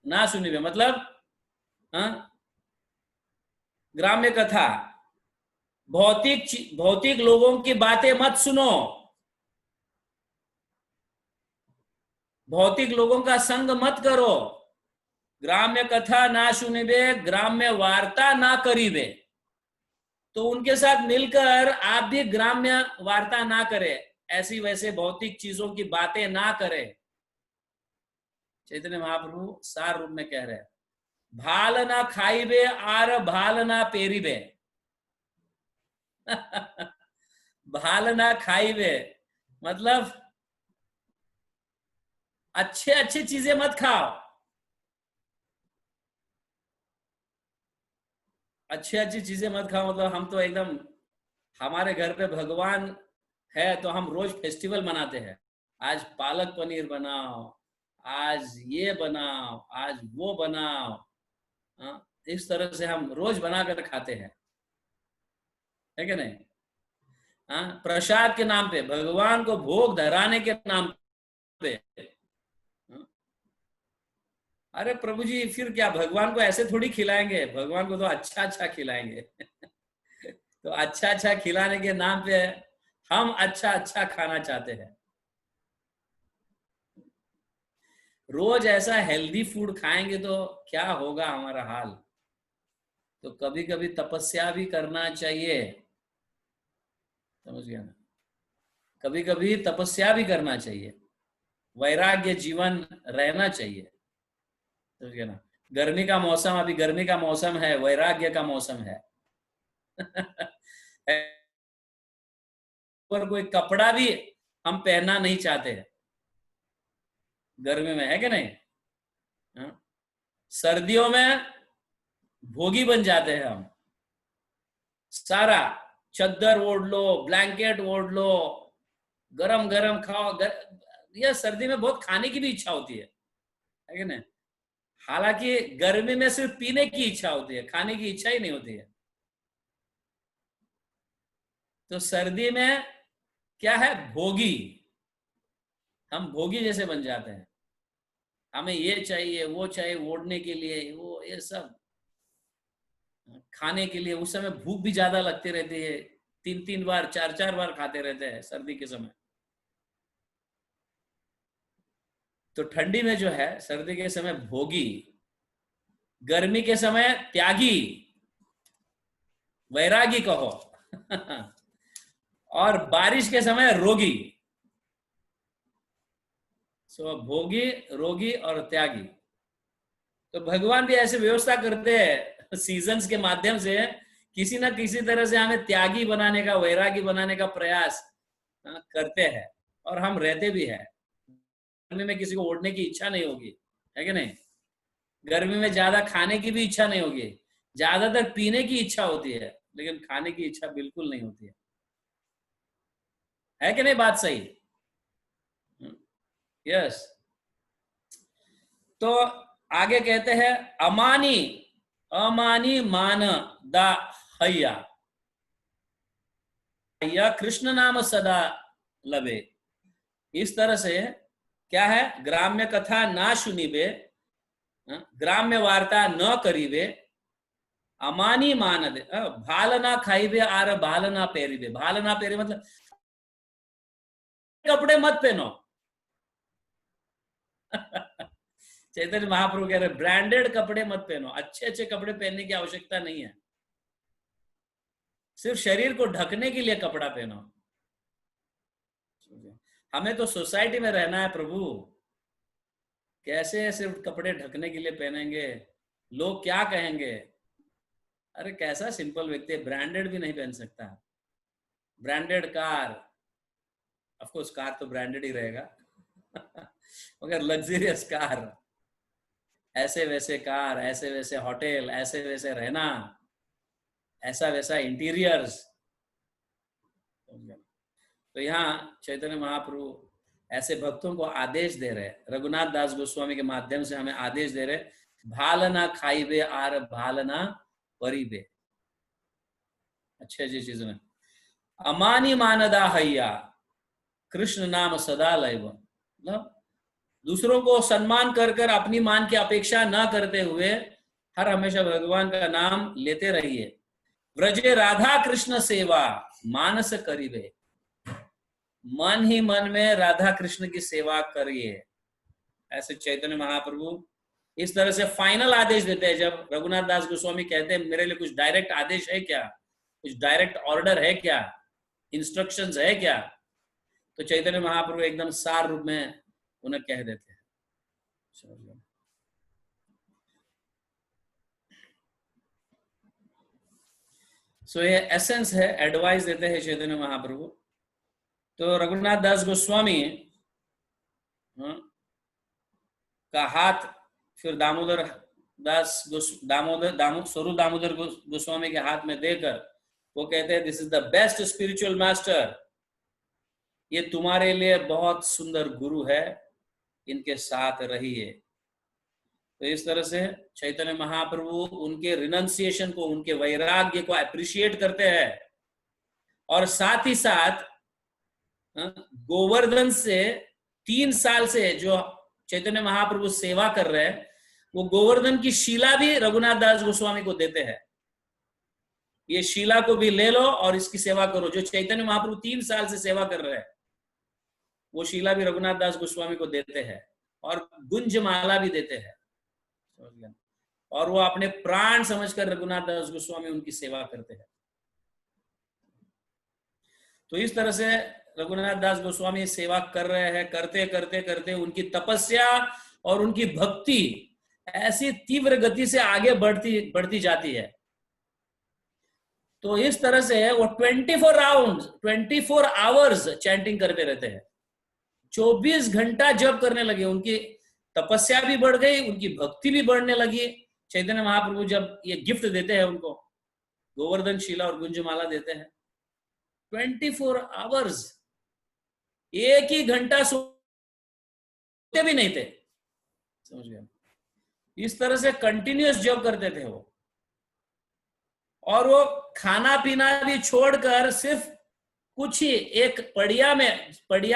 ना सुनिबे मतलब ग्राम्य कथा, भौतिक लोगों की बातें मत सुनो, भौतिक लोगों का संग मत करो। ग्राम्य कथा ना सुनिबे, ग्राम्य वार्ता ना करीबे, तो उनके साथ मिलकर आप भी ग्राम्य वार्ता ना करें, ऐसी वैसे भौतिक चीजों की बातें ना करें। चैतन्य महाप्रभु सार रूप में कह रहे हैं, भाल ना खाइबे आर भाल ना पेरीबे भाल ना खाइबे मतलब अच्छे अच्छे चीजें मत खाओ, अच्छी अच्छी चीजें मत खाओ मतलब हम तो एकदम, हमारे घर पे भगवान है तो हम रोज फेस्टिवल मनाते हैं, आज पालक पनीर बनाओ, आज ये बनाओ, आज वो बनाओ, इस तरह से हम रोज बनाकर खाते हैं, है कि नहीं। प्रसाद के नाम पे, भगवान को भोग धराने के नाम पे, अरे प्रभु जी फिर क्या, भगवान को ऐसे थोड़ी खिलाएंगे, भगवान को तो अच्छा अच्छा खिलाएंगे तो अच्छा अच्छा खिलाने के नाम पे हम अच्छा अच्छा खाना चाहते हैं। रोज ऐसा हेल्दी फूड खाएंगे तो क्या होगा हमारा हाल। तो कभी कभी तपस्या भी करना चाहिए, समझ गया ना, कभी कभी तपस्या भी करना चाहिए, वैराग्य जीवन रहना चाहिए, समझ गया ना। गर्मी का मौसम, अभी गर्मी का मौसम है, वैराग्य का मौसम है पर कोई कपड़ा भी हम पहनना नहीं चाहते हैं गर्मी में, है कि नहीं। सर्दियों में भोगी बन जाते हैं हम, सारा चद्दर ओढ़ लो, ब्लैंकेट ओढ़ लो, गरम गरम खाओ, यह सर्दी में बहुत खाने की भी इच्छा होती है कि नहीं। हालांकि गर्मी में सिर्फ पीने की इच्छा होती है, खाने की इच्छा ही नहीं होती है। तो सर्दी में क्या है, भोगी, हम भोगी जैसे बन जाते हैं, हमें ये चाहिए वो चाहिए, ओढ़ने के लिए वो, ये सब खाने के लिए। उस समय भूख भी ज्यादा लगती रहती है, 3-3 बार 4-4 बार खाते रहते हैं सर्दी के समय। तो ठंडी में जो है, सर्दी के समय भोगी, गर्मी के समय त्यागी, वैरागी कहो और बारिश के समय रोगी। सो भोगी, रोगी और त्यागी। तो भगवान भी ऐसे व्यवस्था करते हैं सीजन्स के माध्यम से किसी ना किसी तरह से हमें त्यागी बनाने का, वैरागी बनाने का प्रयास करते हैं, और हम रहते भी हैं। गर्मी में किसी को ओढ़ने की इच्छा नहीं होगी, है कि नहीं? गर्मी में ज्यादा खाने की भी इच्छा नहीं होगी, ज्यादातर पीने की इच्छा होती है, लेकिन खाने की इच्छा बिल्कुल नहीं होती है कि नहीं? बात सही? यस। तो आगे कहते हैं अमानी अमानी मान दा हया कृष्ण नाम सदा लबे। इस तरह से क्या है? ग्राम्य कथा ना सुनिबे, ग्राम्य वार्ता न करीबे, अमानी मान दे, भाल ना खाइबे आर भाल ना पेरीबे। भाल ना पेरी मतलब कपड़े मत पहनो। चैतन्य महाप्रभु कह रहे ब्रांडेड कपड़े मत पहनो, अच्छे अच्छे कपड़े पहनने की आवश्यकता नहीं है, सिर्फ शरीर को ढकने के लिए कपड़ा पहनो। हमें तो सोसाइटी में रहना है प्रभु, कैसे सिर्फ कपड़े ढकने के लिए पहनेंगे? लोग क्या कहेंगे? अरे कैसा सिंपल व्यक्ति है, ब्रांडेड भी नहीं पहन सकता। Branded car, of course car तो ब्रांडेड ही रहेगा मगर लग्जरियस कार, ऐसे वैसे कार, ऐसे वैसे होटल, ऐसे वैसे रहना, ऐसा वैसा इंटीरियर्स। तो यहाँ चैतन्य महाप्रभु ऐसे भक्तों को आदेश दे रहे, रघुनाथ दास गोस्वामी के माध्यम से हमें आदेश दे रहे, भालना खाइबे आर भालना परिबे। अच्छे अच्छी चीजों में अमानी मानदा हैया कृष्ण नाम सदा लैव। मतलब दूसरों को सम्मान कर कर अपनी मान की अपेक्षा न करते हुए हर हमेशा भगवान का नाम लेते रहिए। व्रजे राधा कृष्ण सेवा मानस करिबे, मन ही मन में राधा कृष्ण की सेवा करिए। ऐसे चैतन्य महाप्रभु इस तरह से फाइनल आदेश देते हैं। जब रघुनाथ दास गोस्वामी कहते हैं मेरे लिए कुछ डायरेक्ट आदेश है क्या, कुछ डायरेक्ट ऑर्डर है क्या, इंस्ट्रक्शंस है क्या, तो चैतन्य महाप्रभु एकदम सार रूप में उन्हें कह देते हैं। सो ये एसेंस है, एडवाइस देते हैं चैतन्य महाप्रभु। तो रघुनाथ दास गोस्वामी का हाथ फिर दामोदर दास स्वरूप दामोदर गोस्वामी के हाथ में देकर वो कहते हैं this is the best spiritual master, ये तुम्हारे लिए बहुत सुंदर गुरु है, इनके साथ रहिए। तो इस तरह से चैतन्य महाप्रभु उनके रिनंसिएशन को, उनके वैराग्य को अप्रिशिएट करते हैं, और साथ ही साथ गोवर्धन से 3 साल से जो चैतन्य महाप्रभु सेवा कर रहे हैं, वो गोवर्धन की शिला भी रघुनाथ दास गोस्वामी को देते हैं। ये शिला को भी ले लो और इसकी सेवा करो। जो चैतन्य महाप्रभु 3 साल से सेवा कर रहे हैं, वो शिला भी रघुनाथ दास गोस्वामी को देते हैं, और गुंज माला भी देते हैं, और वो अपने प्राण समझकर रघुनाथ दास गोस्वामी उनकी सेवा करते हैं। तो इस तरह से रघुनाथ दास गोस्वामी सेवा कर रहे हैं, करते करते करते उनकी तपस्या और उनकी भक्ति ऐसी तीव्र गति से आगे बढ़ती जाती है। तो इस तरह से वो 24 आवर्स चैंटिंग करते रहते हैं, 24 घंटा जप करने लगे। उनकी तपस्या भी बढ़ गई, उनकी भक्ति भी बढ़ने लगी। चैतन्य महाप्रभु जब ये गिफ्ट देते हैं उनको, गोवर्धन शिला और गुंजमाला देते हैं, 24 आवर्स, एक ही घंटा सोते भी नहीं थे, समझ गए? इस तरह से कंटिन्यूअस जॉब करते थे वो, और वो खाना पीना भी छोड़कर सिर्फ कुछ ही एक पड़िया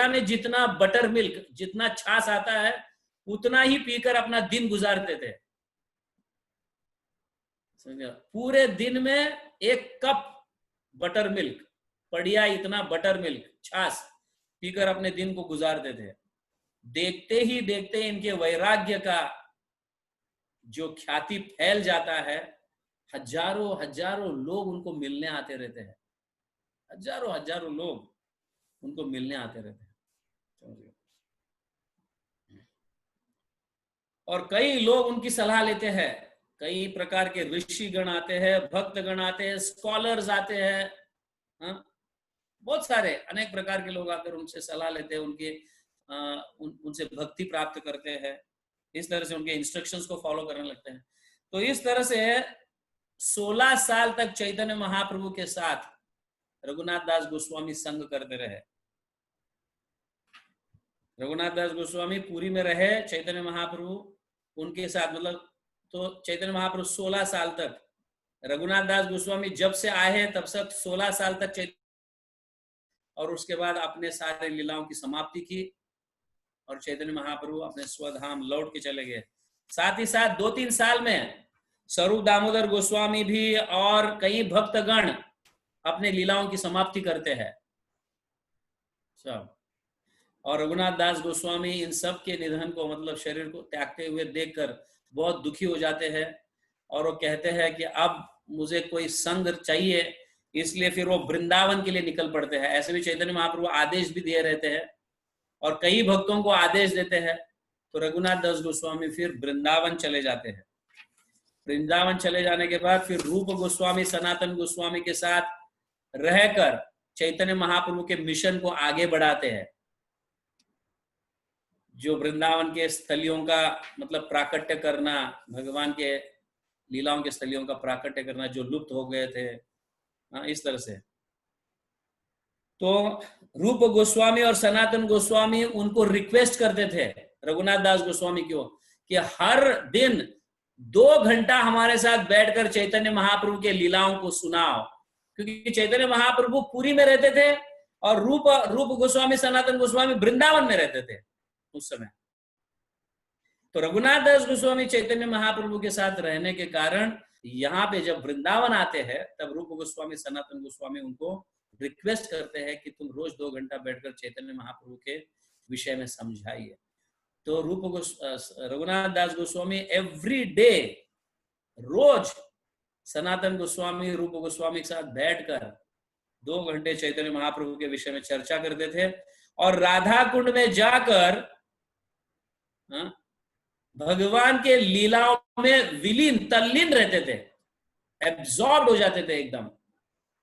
में जितना बटर मिल्क, जितना छाछ आता है, उतना ही पीकर अपना दिन गुजारते थे। पूरे दिन में 1 कप बटर मिल्क, पड़िया इतना बटर मिल्क, छाछ पीकर अपने दिन को गुजारते थे। देखते ही देखते इनके वैराग्य का जो ख्याति फैल जाता है, हजारों हजारों लोग उनको मिलने आते रहते हैं, हजारों हजारों लोग उनको मिलने आते रहते हैं, और कई लोग उनकी सलाह लेते हैं, कई प्रकार के ऋषि गण आते हैं, भक्त गण आते हैं, स्कॉलर्स आते हैं, हाँ, बहुत सारे अनेक प्रकार के लोग आकर उनसे सलाह लेते हैं, उनसे भक्ति प्राप्त करते हैं, इस तरह से उनके इंस्ट्रक्शंस को फॉलो करने लगते हैं। तो इस तरह से 16 साल तक चैतन्य महाप्रभु के साथ रघुनाथ दास गोस्वामी संग करते रहे। रघुनाथ दास गोस्वामी पुरी में रहे, चैतन्य महाप्रभु उनके साथ, मतलब तो चैतन्य महाप्रभु 16 साल तक, रघुनाथ दास गोस्वामी जब से आए हैं तब तक 16 साल तक और उसके बाद अपने सारे लीलाओं की समाप्ति की और चैतन्य महाप्रभु अपने स्वधाम लौट के चले गए। साथ ही साथ 2-3 साल में स्वरूप दामोदर गोस्वामी भी और कई भक्तगण अपने लीलाओं की समाप्ति करते हैं सब। और रघुनाथ दास गोस्वामी इन सब के निधन को, मतलब शरीर को त्यागते हुए देखकर बहुत दुखी हो जाते हैं और वो कहते हैं कि अब मुझे कोई संग चाहिए, इसलिए फिर वो वृंदावन के लिए निकल पड़ते हैं। ऐसे भी चैतन्य महाप्रभु आदेश भी दिए रहते हैं और कई भक्तों को आदेश देते हैं। तो रघुनाथ दास गोस्वामी फिर वृंदावन चले जाते हैं। वृंदावन चले जाने के बाद फिर रूप गोस्वामी सनातन गोस्वामी के साथ रहकर चैतन्य महाप्रभु के मिशन को आगे बढ़ाते हैं। जो वृंदावन के स्थलियों का मतलब प्राकट्य करना, भगवान के लीलाओं के स्थलियों का प्राकट्य करना जो लुप्त हो गए थे, इस तरह से। तो रूप गोस्वामी और सनातन गोस्वामी उनको रिक्वेस्ट करते थे रघुनाथ दास गोस्वामी को कि हर दिन 2 घंटा हमारे साथ बैठकर चैतन्य महाप्रभु के लीलाओं को सुनाओ, क्योंकि चैतन्य महाप्रभु पुरी में रहते थे और रूप गोस्वामी सनातन गोस्वामी वृंदावन में रहते थे उस समय। तो रघुनाथ दास गोस्वामी चैतन्य महाप्रभु के साथ रहने के कारण यहाँ पे जब वृंदावन आते हैं तब रूप गोस्वामी सनातन गोस्वामी उनको रिक्वेस्ट करते हैं कि तुम रोज 2 घंटा बैठकर चैतन्य महाप्रभु के विषय में समझाइए। तो रघुनाथ दास गोस्वामी एवरी डे, रोज सनातन गोस्वामी रूप गोस्वामी के साथ बैठकर 2 घंटे चैतन्य महाप्रभु के विषय में चर्चा करते थे और राधा कुंड में जाकर भगवान के लीलाओं में विलीन तल्लीन रहते थे, एब्जॉर्ब हो जाते थे एकदम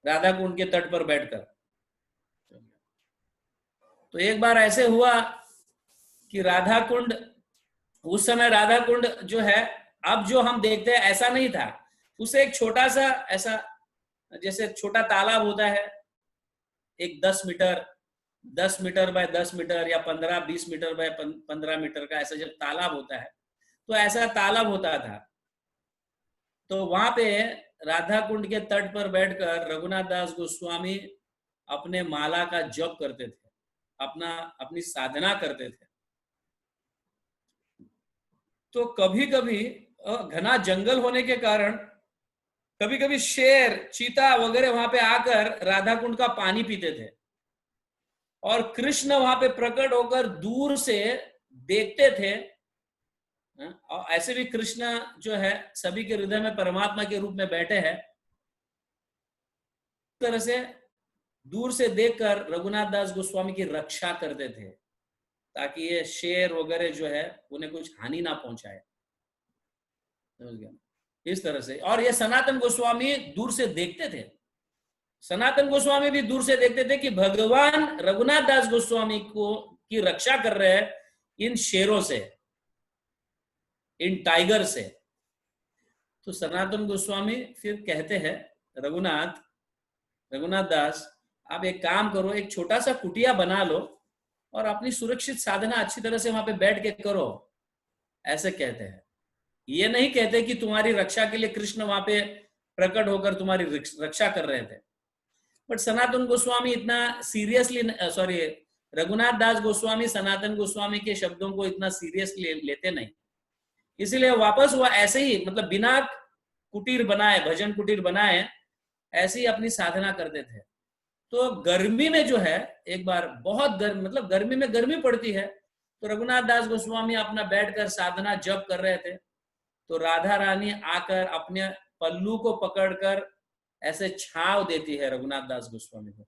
राधा कुंड के तट पर बैठकर। तो एक बार ऐसे हुआ कि राधा कुंड, उस समय राधा कुंड जो है अब जो हम देखते हैं ऐसा नहीं था, उसे एक छोटा सा ऐसा जैसे छोटा तालाब होता है, एक 10 मीटर बाय 10 मीटर या 15-20 मीटर बाय 15 मीटर का ऐसा जब तालाब होता है, तो ऐसा तालाब होता था। तो वहां पे राधा कुंड के तट पर बैठकर रघुनाथ दास गोस्वामी अपने माला का जप करते थे, अपनी साधना करते थे। तो कभी कभी घना जंगल होने के कारण कभी कभी शेर, चीता वगैरह वहां पे आकर राधा कुंड का पानी पीते थे और कृष्ण वहां पे प्रकट होकर दूर से देखते थे। और ऐसे भी कृष्ण जो है सभी के हृदय में परमात्मा के रूप में बैठे हैं। इस तरह से दूर से देखकर रघुनाथ दास गोस्वामी की रक्षा करते थे ताकि ये शेर वगैरह जो है उन्हें कुछ हानि ना पहुंचाए, समझ गया इस तरह से। और ये सनातन गोस्वामी दूर से देखते थे, सनातन गोस्वामी भी दूर से देखते थे कि भगवान रघुनाथ दास गोस्वामी को की रक्षा कर रहे हैं इन शेरों से, इन टाइगर से। तो सनातन गोस्वामी फिर कहते हैं रघुनाथ दास, आप एक काम करो, एक छोटा सा कुटिया बना लो और अपनी सुरक्षित साधना अच्छी तरह से वहां पे बैठ के करो, ऐसे कहते हैं। ये नहीं कहते कि तुम्हारी रक्षा के लिए कृष्ण वहां पे प्रकट होकर तुम्हारी रक्षा कर रहे थे। बट सनातन गोस्वामी इतना सीरियसली, रघुनाथ दास गोस्वामी सनातन गोस्वामी के शब्दों को इतना सीरियसली लेते नहीं, इसीलिए वापस हुआ ऐसे ही, मतलब बिना कुटीर बनाए, भजन कुटीर बनाए, ऐसे ही अपनी साधना करते थे। तो गर्मी में जो है एक बार बहुत गर्मी, मतलब गर्मी में गर्मी पड़ती है, तो रघुनाथ दास गोस्वामी अपना बैठकर साधना जप कर रहे थे। तो राधा रानी आकर अपने पल्लू को पकड़कर ऐसे छाव देती है रघुनाथ दास गोस्वामी को,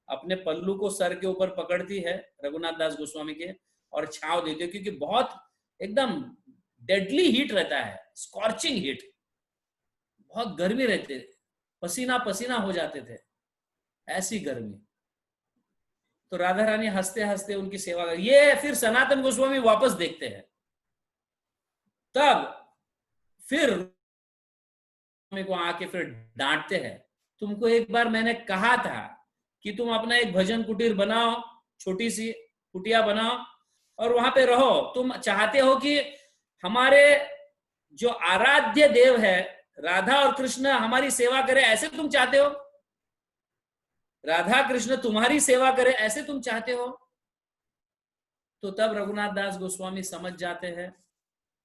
अपने पल्लू को सर के ऊपर पकड़ती है रघुनाथ दास गोस्वामी के और छाव देती है, क्योंकि बहुत एकदम डेडली हीट रहता है, स्कॉर्चिंग हीट, बहुत गर्मी रहती, पसीना पसीना हो जाते थे, ऐसी गर्मी। तो राधा रानी हंसते हंसते उनकी सेवा कर, ये फिर सनातन गोस्वामी वापस देखते हैं, तब फिर स्वामी को आके फिर डांटते हैं, तुमको एक बार मैंने कहा था कि तुम अपना एक भजन कुटीर बनाओ, छोटी सी कुटिया बनाओ और वहां पे रहो। तुम चाहते हो कि हमारे जो आराध्य देव है राधा और कृष्ण हमारी सेवा करे, ऐसे तुम चाहते हो, राधा कृष्ण तुम्हारी सेवा करे ऐसे तुम चाहते हो। तो तब रघुनाथ दास गोस्वामी समझ जाते हैं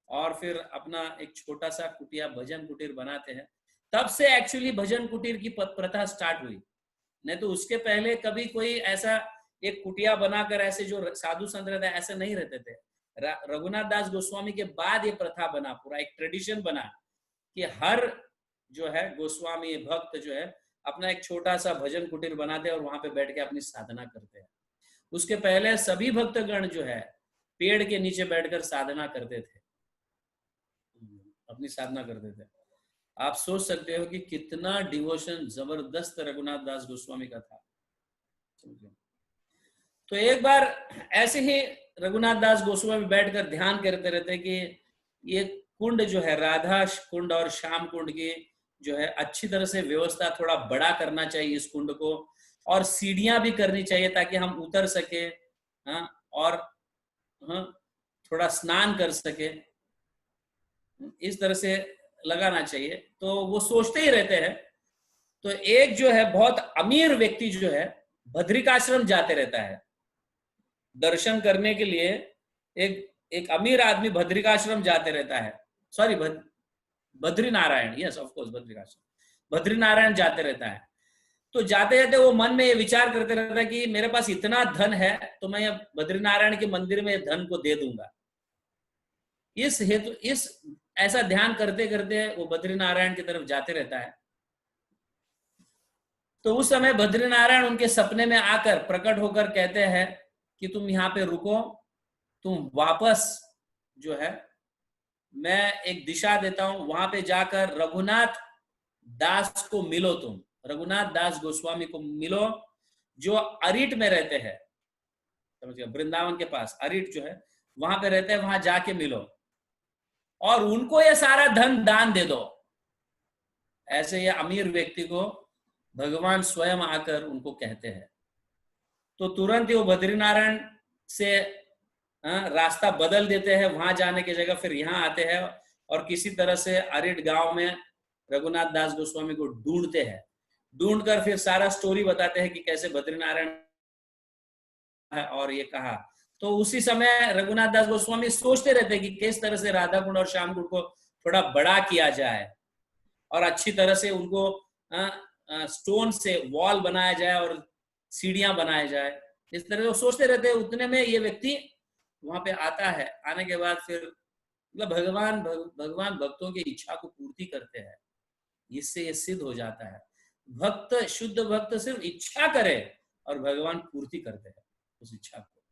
और फिर अपना एक छोटा सा कुटिया भजन कुटीर बनाते हैं। तब से एक्चुअली भजन कुटीर की प्रथा स्टार्ट हुई, नहीं तो उसके पहले कभी कोई ऐसा एक कुटिया बनाकर ऐसे जो साधु संत रहते ऐसे नहीं रहते थे। रघुनाथ दास गोस्वामी के बाद ये प्रथा बना, पूरा एक ट्रेडिशन बना कि हर जो है गोस्वामी भक्त जो है अपना एक छोटा सा भजन कुटीर बनाते हैं और वहां पे बैठ के अपनी साधना करते हैं। उसके पहले सभी भक्तगण जो है पेड़ के नीचे बैठकर साधना करते थे, अपनी साधना करते थे। आप सोच सकते हो कि कितना डिवोशन जबरदस्त रघुनाथ दास गोस्वामी का था। तो एक बार ऐसे ही रघुनाथ दास गोस्वामी बैठकर ध्यान करते रहते कि ये कुंड जो है राधा कुंड और श्याम कुंड की जो है अच्छी तरह से व्यवस्था थोड़ा बड़ा करना चाहिए इस कुंड को, और सीढ़ियां भी करनी चाहिए ताकि हम उतर सके, हाँ, और हाँ, थोड़ा स्नान कर सके, इस तरह से लगाना चाहिए। तो वो सोचते ही रहते हैं। तो एक जो है बहुत अमीर व्यक्ति जो है बद्रिकाश्रम जाते रहता है दर्शन करने के लिए। एक अमीर आदमी बद्रिकाश्रम जाते रहता है, sorry Badrinarayan, yes of course Badrikashram, Badrinarayan जाते रहता है। तो जाते जाते वो मन में ये विचार करते रहता है कि मेरे पास इतना धन है तो मैं बद्रीनारायण के मंदिर में धन को दे दूंगा। इस हेतु इस ऐसा ध्यान करते करते वो बद्रीनारायण की तरफ जाते रहता है। तो उस समय बद्रीनारायण उनके सपने में आकर प्रकट होकर कहते हैं कि तुम यहाँ पे रुको, तुम वापस जो है मैं एक दिशा देता हूं, वहां पे जाकर रघुनाथ दास को मिलो, तुम रघुनाथ दास गोस्वामी को मिलो जो अरिट में रहते हैं, समझ, वृंदावन के पास अरिट जो है वहां पे रहते हैं, वहां जाके मिलो और उनको ये सारा धन दान दे दो। ऐसे ये अमीर व्यक्ति को भगवान स्वयं आकर उनको कहते हैं। तो तुरंत ही वो बद्रीनारायण से रास्ता बदल देते हैं, वहां जाने की जगह फिर यहाँ आते हैं और किसी तरह से अरिट गांव में रघुनाथ दास गोस्वामी को ढूंढते हैं। ढूंढकर फिर सारा स्टोरी बताते हैं कि कैसे बद्रीनारायण है और ये कहा। तो उसी समय रघुनाथ दास गोस्वामी सोचते रहते हैं कि किस तरह से राधा कुंड और श्याम कुंड को थोड़ा बड़ा किया जाए और अच्छी तरह से उनको स्टोन से वॉल बनाया जाए और सीढ़ियां बनाया जाए। इस तरह से सोचते रहते हैं। उतने में ये व्यक्ति वहां पे आता है। आने के बाद फिर मतलब भगवान भक्तों की इच्छा को पूर्ति करते हैं, इससे ये सिद्ध हो जाता है। भक्त, शुद्ध भक्त सिर्फ इच्छा करे और भगवान पूर्ति करते हैं उस इच्छा को।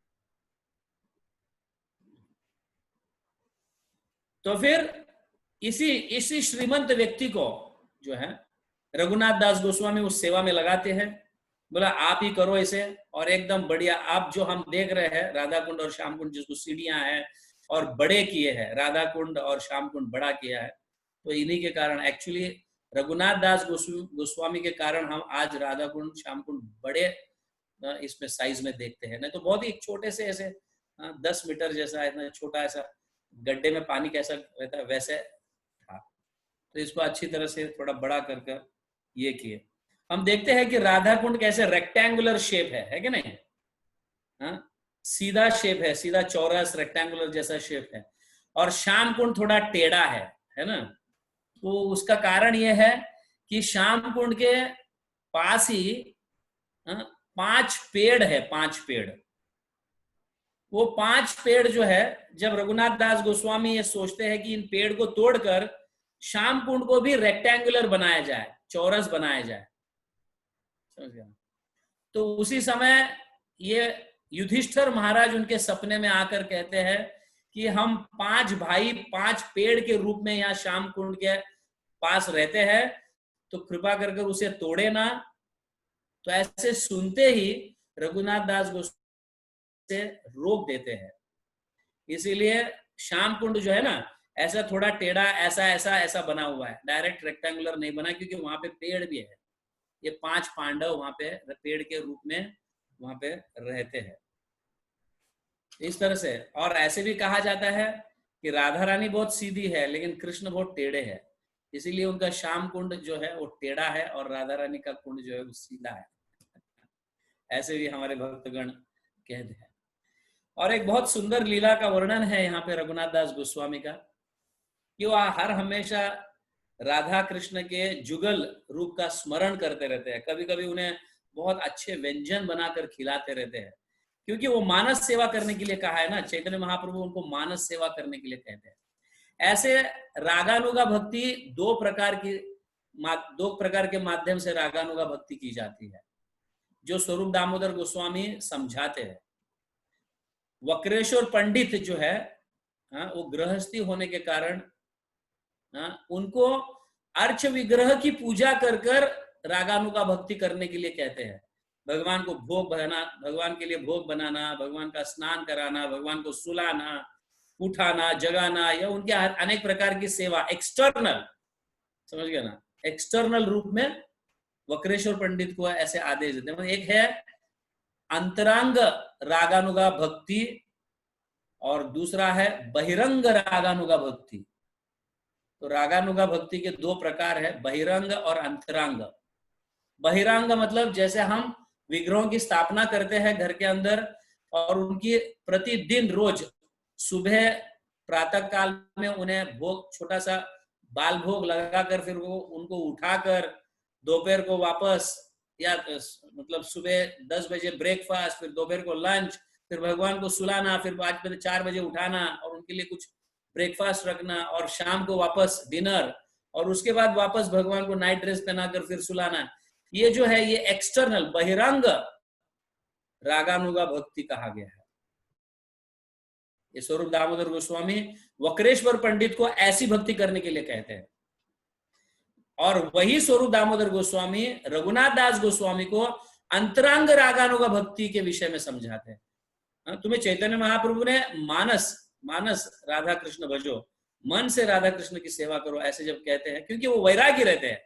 तो फिर इसी श्रीमंत व्यक्ति को जो है रघुनाथ दास गोस्वामी उस सेवा में लगाते हैं। बोला आप ही करो इसे, और एकदम बढ़िया, आप जो हम देख रहे हैं राधा कुंड और श्याम कुंड जिसको सीढ़ियां हैं और बड़े किए हैं, राधा कुंड और श्याम कुंड बड़ा किया है। तो इन्हीं के कारण, एक्चुअली रघुनाथ दास गोस्वामी के कारण हम आज राधा कुंड श्याम कुंड बड़े इसमें साइज में देखते हैं। नहीं तो बहुत ही छोटे से ऐसे 10 मीटर जैसा इतना छोटा ऐसा गड्ढे में पानी कैसा रहता है वैसे था। तो इसको अच्छी तरह से थोड़ा बड़ा कर ये किए। हम देखते हैं कि राधा कुंड कैसे रेक्टेंगुलर शेप है कि नहीं, सीधा शेप है, सीधा चौरस रेक्टेंगुलर जैसा शेप है। और श्याम कुंड थोड़ा टेढ़ा है ना। तो उसका कारण यह है कि श्याम कुंड के पास ही 5 पेड़ है, 5 पेड़। वो 5 पेड़ जो है, जब रघुनाथ दास गोस्वामी ये सोचते हैं कि इन पेड़ को तोड़कर श्याम कुंड को भी रेक्टेंगुलर बनाया जाए, चौरस बनाया जाए, समझ गया। तो उसी समय ये युधिष्ठिर महाराज उनके सपने में आकर कहते हैं कि हम 5 भाई 5 पेड़ के रूप में यहाँ श्याम कुंड के पास रहते हैं, तो कृपा कर कर उसे तोड़े ना। तो ऐसे सुनते ही रघुनाथ दास गोस्वामी से रोक देते हैं। इसीलिए श्याम कुंड जो है ना, ऐसा थोड़ा टेढ़ा ऐसा ऐसा ऐसा बना हुआ है, डायरेक्ट रेक्टेंगुलर नहीं बना, क्योंकि वहां पे पेड़ भी है। ये 5 पांडव वहां पे पेड़ के रूप में वहां पे रहते हैं इस तरह से। और ऐसे भी कहा जाता है कि राधा रानी बहुत सीधी है लेकिन कृष्ण बहुत टेढ़े है, इसीलिए उनका श्याम कुंड जो है वो टेढ़ा है और राधा रानी का कुंड जो है वो सीधा है। ऐसे भी हमारे भक्तगण कहते हैं। और एक बहुत सुंदर लीला का वर्णन है यहाँ पे रघुनाथ दास गोस्वामी का, कि वह हर हमेशा राधा कृष्ण के जुगल रूप का स्मरण करते रहते हैं। कभी कभी उन्हें बहुत अच्छे व्यंजन बनाकर खिलाते रहते हैं, क्योंकि वो मानस सेवा करने के लिए कहा है ना, चैतन्य महाप्रभु उनको मानस सेवा करने के लिए कहते हैं। ऐसे रागानुगा भक्ति दो प्रकार के माध्यम से रागानुगा भक्ति की जाती है, जो स्वरूप दामोदर गोस्वामी समझाते हैं। वक्रेश्वर पंडित जो है, वो गृहस्थी होने के कारण उनको अर्च विग्रह की पूजा कर कर रागानुगा भक्ति करने के लिए कहते हैं। भगवान को भोग बनाना, भगवान के लिए भोग बनाना, भगवान का स्नान कराना, भगवान को सुलाना, उठाना, जगाना, या उनके अनेक प्रकार की सेवा एक्सटर्नल, समझ गया ना, एक्सटर्नल रूप में वक्रेश्वर पंडित को ऐसे आदेश देते हैं। एक है अंतरांग रागानुगा भक्ति और दूसरा है बहिरंग रागानुगा भक्ति। तो रागानुगा भक्ति के दो प्रकार है, बहिरंग और अंतरांग। बहिरंग मतलब जैसे हम विग्रहों की स्थापना करते हैं घर के अंदर, और उनकी प्रतिदिन रोज सुबह प्रातः काल में उन्हें भोग, छोटा सा बाल भोग लगाकर फिर वो उनको उठाकर दोपहर को वापस, या मतलब सुबह 10 बजे ब्रेकफास्ट, फिर दोपहर को लंच, फिर भगवान को सुलाना, फिर 4 बजे उठाना और उनके लिए कुछ ब्रेकफास्ट रखना, और शाम को वापस डिनर, और उसके बाद वापस भगवान को नाइट ड्रेस पहनाकर फिर सुलाना। ये जो है ये एक्सटर्नल बहिरंग रागानुगा भक्ति कहा गया है। ये स्वरूप दामोदर गोस्वामी वक्रेश्वर पंडित को ऐसी भक्ति करने के लिए कहते हैं, और वही स्वरूप दामोदर गोस्वामी रघुनाथ दास गोस्वामी को अंतरांग रागानुगा भक्ति के विषय में समझाते हैं। तुम्हें चैतन्य महाप्रभु ने मानस राधा कृष्ण भजो, मन से राधा कृष्ण की सेवा करो, ऐसे जब कहते हैं, क्योंकि वो वैरागी रहते हैं,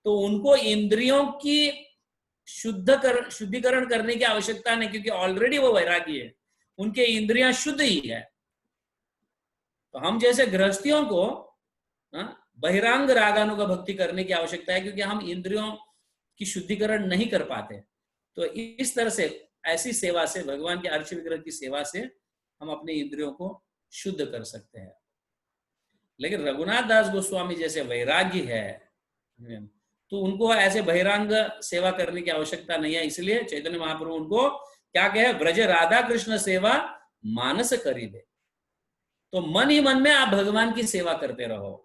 तो उनको इंद्रियों की शुद्धिकरण करने की आवश्यकता नहीं, क्योंकि ऑलरेडी वो वैरागी है, उनके इंद्रियां शुद्ध ही है। तो हम जैसे गृहस्थियों को बहिरांग रागानुगा भक्ति करने की आवश्यकता है, क्योंकि हम इंद्रियों की शुद्धिकरण नहीं कर पाते। तो इस तरह से ऐसी सेवा से, भगवान के अर्च विग्रह की सेवा से हम अपने इंद्रियों को शुद्ध कर सकते हैं। लेकिन रघुनाथ दास गोस्वामी जैसे वैरागी है, तो उनको ऐसे बहिरांग सेवा करने की आवश्यकता नहीं है। इसलिए चैतन्य महाप्रभु उनको क्या कहे, ब्रज राधा कृष्ण सेवा मानस करीबे। तो मन ही मन में आप भगवान की सेवा करते रहो।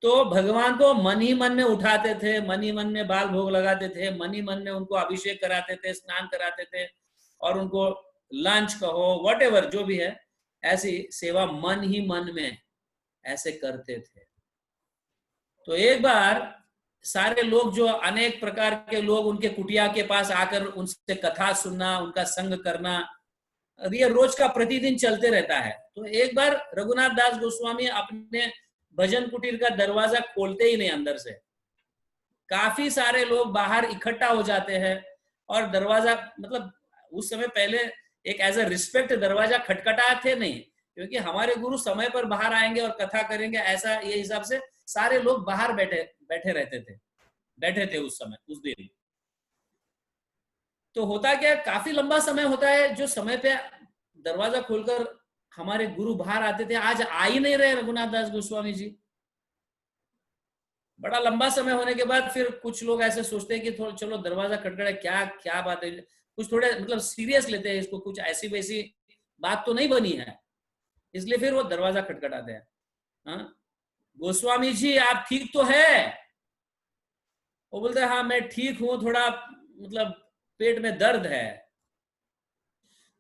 तो भगवान को मन ही मन में उठाते थे, मन ही मन में बाल भोग लगाते थे, मन ही मन में उनको अभिषेक कराते थे, स्नान कराते थे, और उनको लंच कहो व्हाटएवर जो भी है, ऐसी सेवा मन ही मन में ऐसे करते थे। तो एक बार सारे लोग, जो अनेक प्रकार के लोग उनके कुटिया के पास आकर उनसे कथा सुनना, उनका संग करना, ये रोज का प्रतिदिन चलते रहता है। तो एक बार रघुनाथ दास गोस्वामी अपने भजन कुटीर का दरवाजा खोलते ही नहीं, अंदर से काफी सारे लोग बाहर इकट्ठा हो जाते हैं, और दरवाजा, मतलब उस समय पहले एक एज अ रिस्पेक्ट दरवाजा खटखटाते नहीं, क्योंकि हमारे गुरु समय पर बाहर आएंगे और कथा करेंगे, ऐसा ये हिसाब से सारे लोग बाहर बैठे थे उस समय, उस दिन। तो होता क्या, काफी लंबा समय होता है जो समय पे दरवाजा खोलकर हमारे गुरु बाहर आते थे, आज आ ही नहीं रहे रघुनाथ दास गोस्वामी जी। बड़ा लंबा समय होने के बाद फिर कुछ लोग ऐसे सोचते हैं कि चलो दरवाजा खटखटा, क्या क्या बात है, कुछ थोड़े मतलब सीरियस लेते हैं इसको, कुछ ऐसी वैसी बात तो नहीं बनी है, इसलिए फिर वो दरवाजा खटखटाते हैं। गोस्वामी जी आप ठीक तो है? वो बोलते हैं हाँ मैं ठीक हूं, थोड़ा मतलब पेट में दर्द है।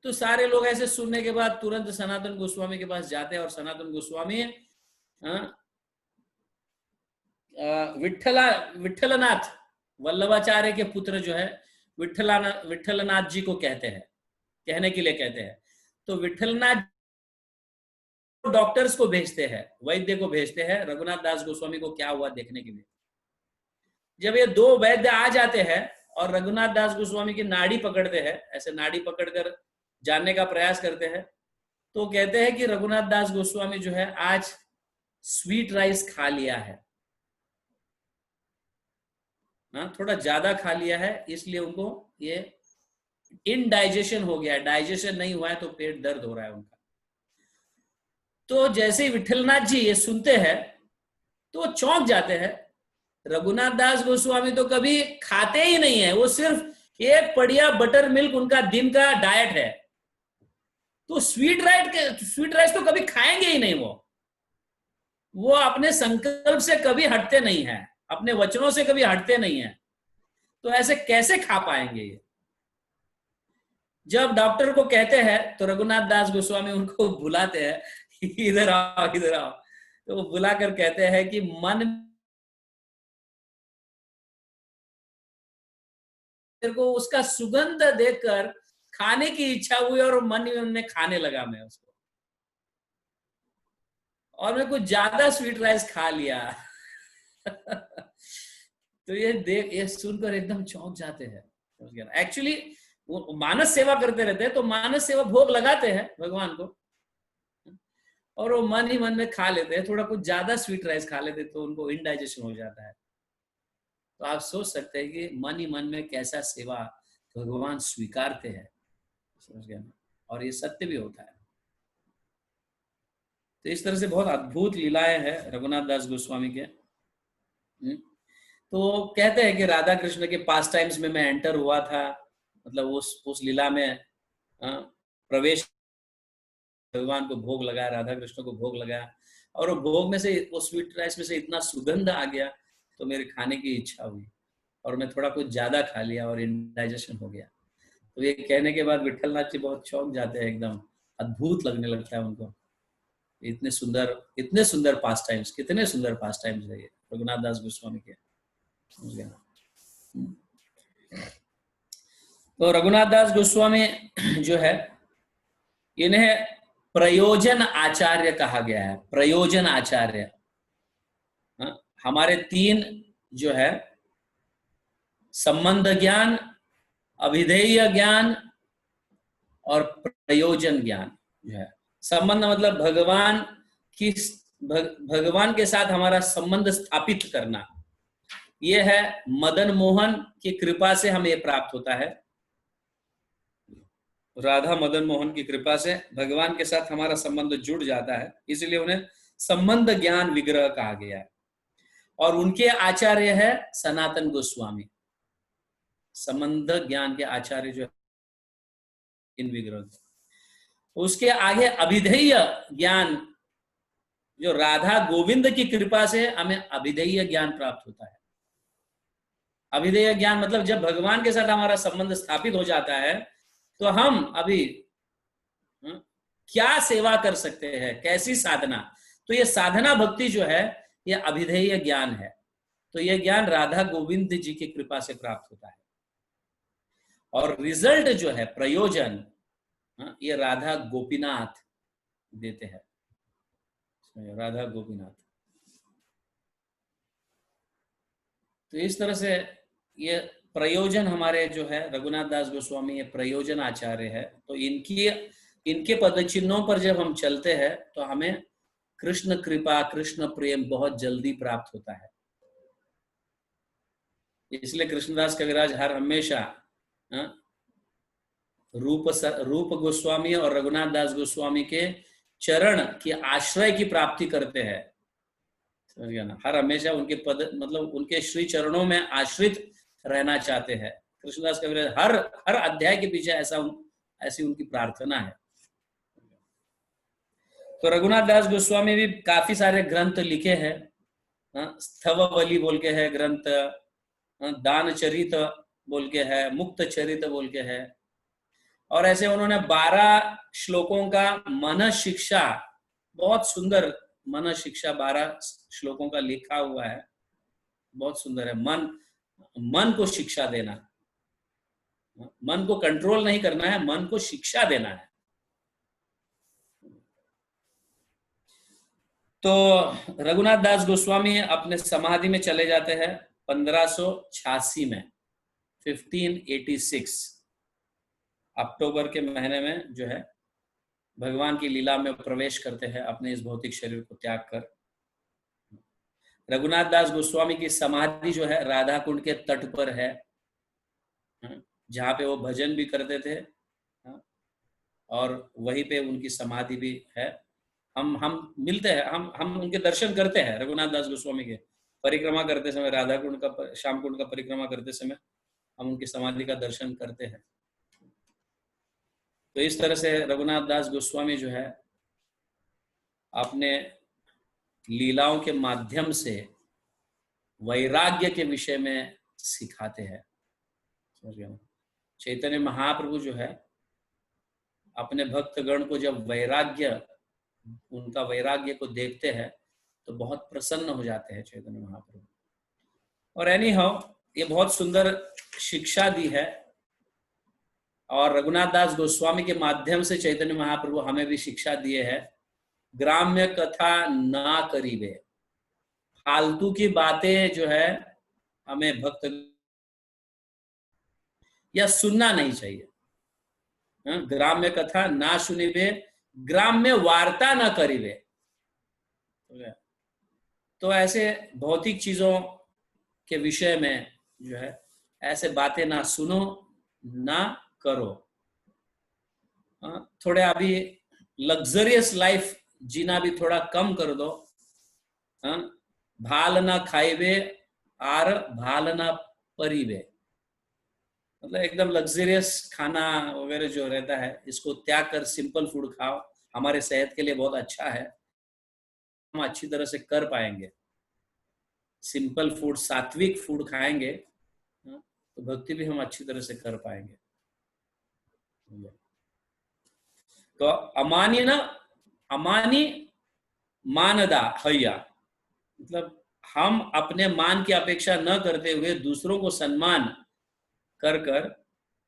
तो सारे लोग ऐसे सुनने के बाद तुरंत सनातन गोस्वामी के पास जाते हैं और सनातन गोस्वामी विठ्ठलनाथ वल्लभाचार्य के पुत्र जो है विठ्ठलनाथ जी को कहने के लिए कहते हैं। तो विठ्ठलनाथ डॉक्टर्स को भेजते हैं, वैद्य को भेजते हैं रघुनाथ दास गोस्वामी को क्या हुआ देखने के लिए। जब ये दो वैद्य आ जाते हैं और रघुनाथ दास गोस्वामी की नाड़ी पकड़ते हैं, ऐसे नाड़ी पकड़कर जानने का प्रयास करते हैं, तो कहते हैं कि रघुनाथ दास गोस्वामी जो है आज स्वीट राइस खा लिया है, थोड़ा ज्यादा खा लिया है, इसलिए उनको ये इनडाइजेशन हो गया है, डाइजेशन नहीं हुआ है तो पेट दर्द हो रहा है उनका। तो जैसे ही विठलनाथ जी ये सुनते हैं तो चौंक जाते हैं। रघुनाथ दास गोस्वामी तो कभी खाते ही नहीं है, वो सिर्फ एक पड़िया बटर मिल्क उनका दिन का डाइट है, तो स्वीट राइस तो कभी खाएंगे ही नहीं। वो अपने संकल्प से कभी हटते नहीं है, अपने वचनों से कभी हटते नहीं है, तो ऐसे कैसे खा पाएंगे ये। जब डॉक्टर को कहते हैं तो रघुनाथ दास गोस्वामी उनको बुलाते हैं, इधर आओ इधर आओ। तो वो बुलाकर कहते हैं कि मन को उसका सुगंध देखकर खाने की इच्छा हुई और मन में खाने लगा मैं उसको, और मैं कुछ ज्यादा स्वीट राइस खा लिया। तो ये सुनकर एकदम चौंक जाते हैं। एक्चुअली वो मानस सेवा करते रहते हैं, तो मानस सेवा भोग लगाते हैं भगवान को, और वो मन ही मन में खा लेते हैं, थोड़ा कुछ ज्यादा स्वीट राइस खा लेते तो उनको इनडाइजेशन हो जाता है। तो आप सोच सकते हैं कि मन ही मन में कैसा सेवा भगवान स्वीकारते हैं, समझ गए ना? और ये सत्य भी होता है। तो इस तरह से बहुत अद्भुत लीलाएं हैं रघुनाथ दास गोस्वामी के। तो कहते हैं कि राधा कृष्ण के पास टाइम्स में मैं एंटर हुआ था, मतलब उस लीला में प्रवेश, भगवान को भोग लगाया, राधा कृष्ण को भोग लगाया, और वो भोग में से, वो स्वीट राइस में से इतना सुगंध आ गया तो मेरे खाने की इच्छा हुई और मैं थोड़ा कुछ ज्यादा खा लिया और इनडाइजेशन हो गया। तो ये कहने के बाद विठलनाथ जी बहुत चौंक जाते हैं, एकदम अद्भुत लगने लगता है उनको। इतने सुंदर पास टाइम्स, कितने सुंदर पास टाइम्स है ये रघुनाथ दास गोस्वामी के। तो रघुनाथ दास गोस्वामी जो है, इन्हें प्रयोजन आचार्य कहा गया है। प्रयोजन आचार्य, हमारे तीन जो है संबंध ज्ञान, अभिधेय ज्ञान और प्रयोजन ज्ञान जो है। संबंध मतलब भगवान के साथ हमारा संबंध स्थापित करना, यह है मदन मोहन की कृपा से हमें प्राप्त होता है। राधा मदन मोहन की कृपा से भगवान के साथ हमारा संबंध जुड़ जाता है, इसलिए उन्हें संबंध ज्ञान विग्रह कहा गया है। और उनके आचार्य है सनातन गोस्वामी, संबंध ज्ञान के आचार्य जो इन विग्रह। उसके आगे अभिधेय ज्ञान, जो राधा गोविंद की कृपा से हमें अभिधेय ज्ञान प्राप्त होता है। अभिधेय ज्ञान मतलब जब भगवान के साथ हमारा संबंध स्थापित हो जाता है तो हम अभी क्या सेवा कर सकते हैं, कैसी साधना, तो ये साधना भक्ति जो है ये अभिधेय ज्ञान है। तो ये ज्ञान राधा गोविंद जी की कृपा से प्राप्त होता है। और रिजल्ट जो है प्रयोजन, ये राधा गोपीनाथ देते हैं, राधा गोपीनाथ। तो इस तरह से ये प्रयोजन हमारे जो है रघुनाथ दास गोस्वामी ये प्रयोजन आचार्य है। तो इनके पद चिन्हों पर जब हम चलते हैं तो हमें कृष्ण कृपा, कृष्ण प्रेम बहुत जल्दी प्राप्त होता है। इसलिए कृष्णदास कविराज हर हमेशा रूप गोस्वामी और रघुनाथ दास गोस्वामी के चरण की आश्रय की प्राप्ति करते हैं, समझ गया ना? हर हमेशा उनके पद मतलब उनके श्री चरणों में आश्रित रहना चाहते हैं। कृष्णदास कविराज हर अध्याय के पीछे ऐसी उनकी प्रार्थना है। तो रघुनाथ दास गोस्वामी भी काफी सारे ग्रंथ लिखे हैं। स्थवबली बोल के है ग्रंथ, दान चरित बोल के है, मुक्त चरित बोल के है, और ऐसे उन्होंने 12 श्लोकों का मन शिक्षा, बहुत सुंदर मन शिक्षा 12 श्लोकों का लिखा हुआ है, बहुत सुंदर है। मन को शिक्षा देना, मन को कंट्रोल नहीं करना है, मन को शिक्षा देना है। तो रघुनाथ दास गोस्वामी अपने समाधि में चले जाते हैं 1586 में, 1586 अक्टूबर के महीने में जो है भगवान की लीला में प्रवेश करते हैं अपने इस भौतिक शरीर को त्याग कर। रघुनाथ दास गोस्वामी की समाधि जो है राधा कुंड के तट पर है, जहाँ पे वो भजन भी करते थे, और वहीं पे उनकी समाधि भी है। हम मिलते हैं, हम उनके दर्शन करते हैं। रघुनाथ दास गोस्वामी के परिक्रमा करते समय, राधा कुंड का, श्याम कुंड का परिक्रमा करते समय हम उनकी समाधि का दर्शन करते हैं। तो इस तरह से रघुनाथ दास गोस्वामी जो है अपने लीलाओं के माध्यम से वैराग्य के विषय में सिखाते हैं। समझ गए? चैतन्य महाप्रभु जो है अपने भक्तगण को जब उनका वैराग्य को देखते हैं तो बहुत प्रसन्न हो जाते हैं चैतन्य महाप्रभु। और एनी हाउ ये बहुत सुंदर शिक्षा दी है, और रघुनाथ दास गोस्वामी के माध्यम से चैतन्य महाप्रभु हमें भी शिक्षा दिए है, ग्राम्य कथा ना करीबे, फालतू की बातें जो है हमें भक्त या सुनना नहीं चाहिए। ग्राम्य कथा ना सुनिबे, ग्राम्य वार्ता ना करीबे। तो ऐसे भौतिक चीजों के विषय में जो है ऐसे बातें ना सुनो ना करो। थोड़े अभी लग्जरियस लाइफ जीना भी थोड़ा कम कर दो। भाल ना खाइबे आर भाल ना परिबे, मतलब एकदम लग्जरियस खाना वगैरह जो रहता है इसको त्याग कर सिंपल फूड खाओ, हमारे सेहत के लिए बहुत अच्छा है, हम अच्छी तरह से कर पाएंगे। सिंपल फूड, सात्विक फूड खाएंगे तो भक्ति भी हम अच्छी तरह से कर पाएंगे। तो अमानी मानदा हया, मतलब हम अपने मान की अपेक्षा न करते हुए दूसरों को सम्मान कर कर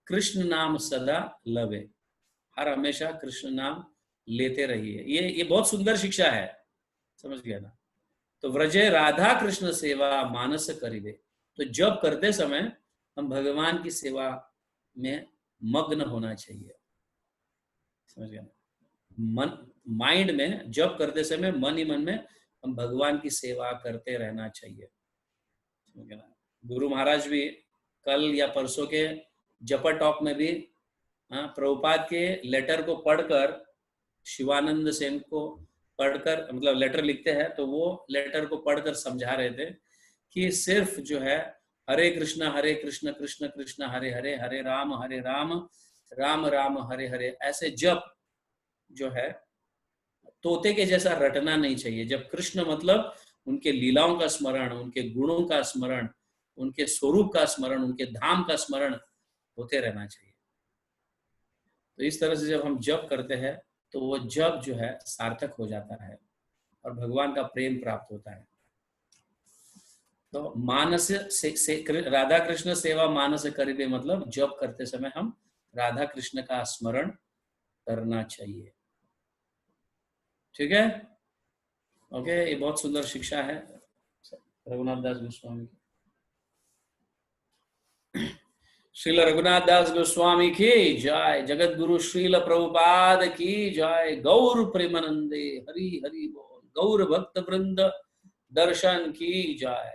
कृष्ण नाम सदा लवे, हर हमेशा कृष्ण नाम लेते रहिए। ये बहुत सुंदर शिक्षा है, समझ गया ना? तो व्रजे राधा कृष्ण सेवा मानस करिबे, तो जब करते समय हम भगवान की सेवा में मग्न होना चाहिए। समझ गया ना? मन माइंड में जब करते समय मन ही मन में हम भगवान की सेवा करते रहना चाहिए। समझ गया ना? गुरु महाराज भी कल या परसों के जपा टॉक में भी प्रभुपाद के लेटर को पढ़कर, शिवानंद सेन को पढ़कर, मतलब लेटर लिखते हैं तो वो लेटर को पढ़कर समझा रहे थे कि सिर्फ जो है हरे कृष्ण कृष्ण कृष्ण हरे हरे, हरे राम राम राम हरे हरे, ऐसे जप जो है तोते के जैसा रटना नहीं चाहिए। जब कृष्ण मतलब उनके लीलाओं का स्मरण, उनके गुणों का स्मरण, उनके स्वरूप का स्मरण, उनके धाम का स्मरण होते रहना चाहिए। तो इस तरह से जब हम जप करते हैं तो वो जप जो है सार्थक हो जाता है और भगवान का प्रेम प्राप्त होता है। तो मानस से राधा कृष्ण सेवा मानस करिबे, मतलब जप करते समय हम राधा कृष्ण का स्मरण करना चाहिए। ठीक है, ओके। ये बहुत सुंदर शिक्षा है रघुनाथ दास गोस्वामी की। श्रील रघुनाथ दास गोस्वामी की जय, जगत गुरु श्रील प्रभुपाद की जय, गौर प्रेमानंदे हरि हरि बोल, गौर भक्त वृंद दर्शन की जय।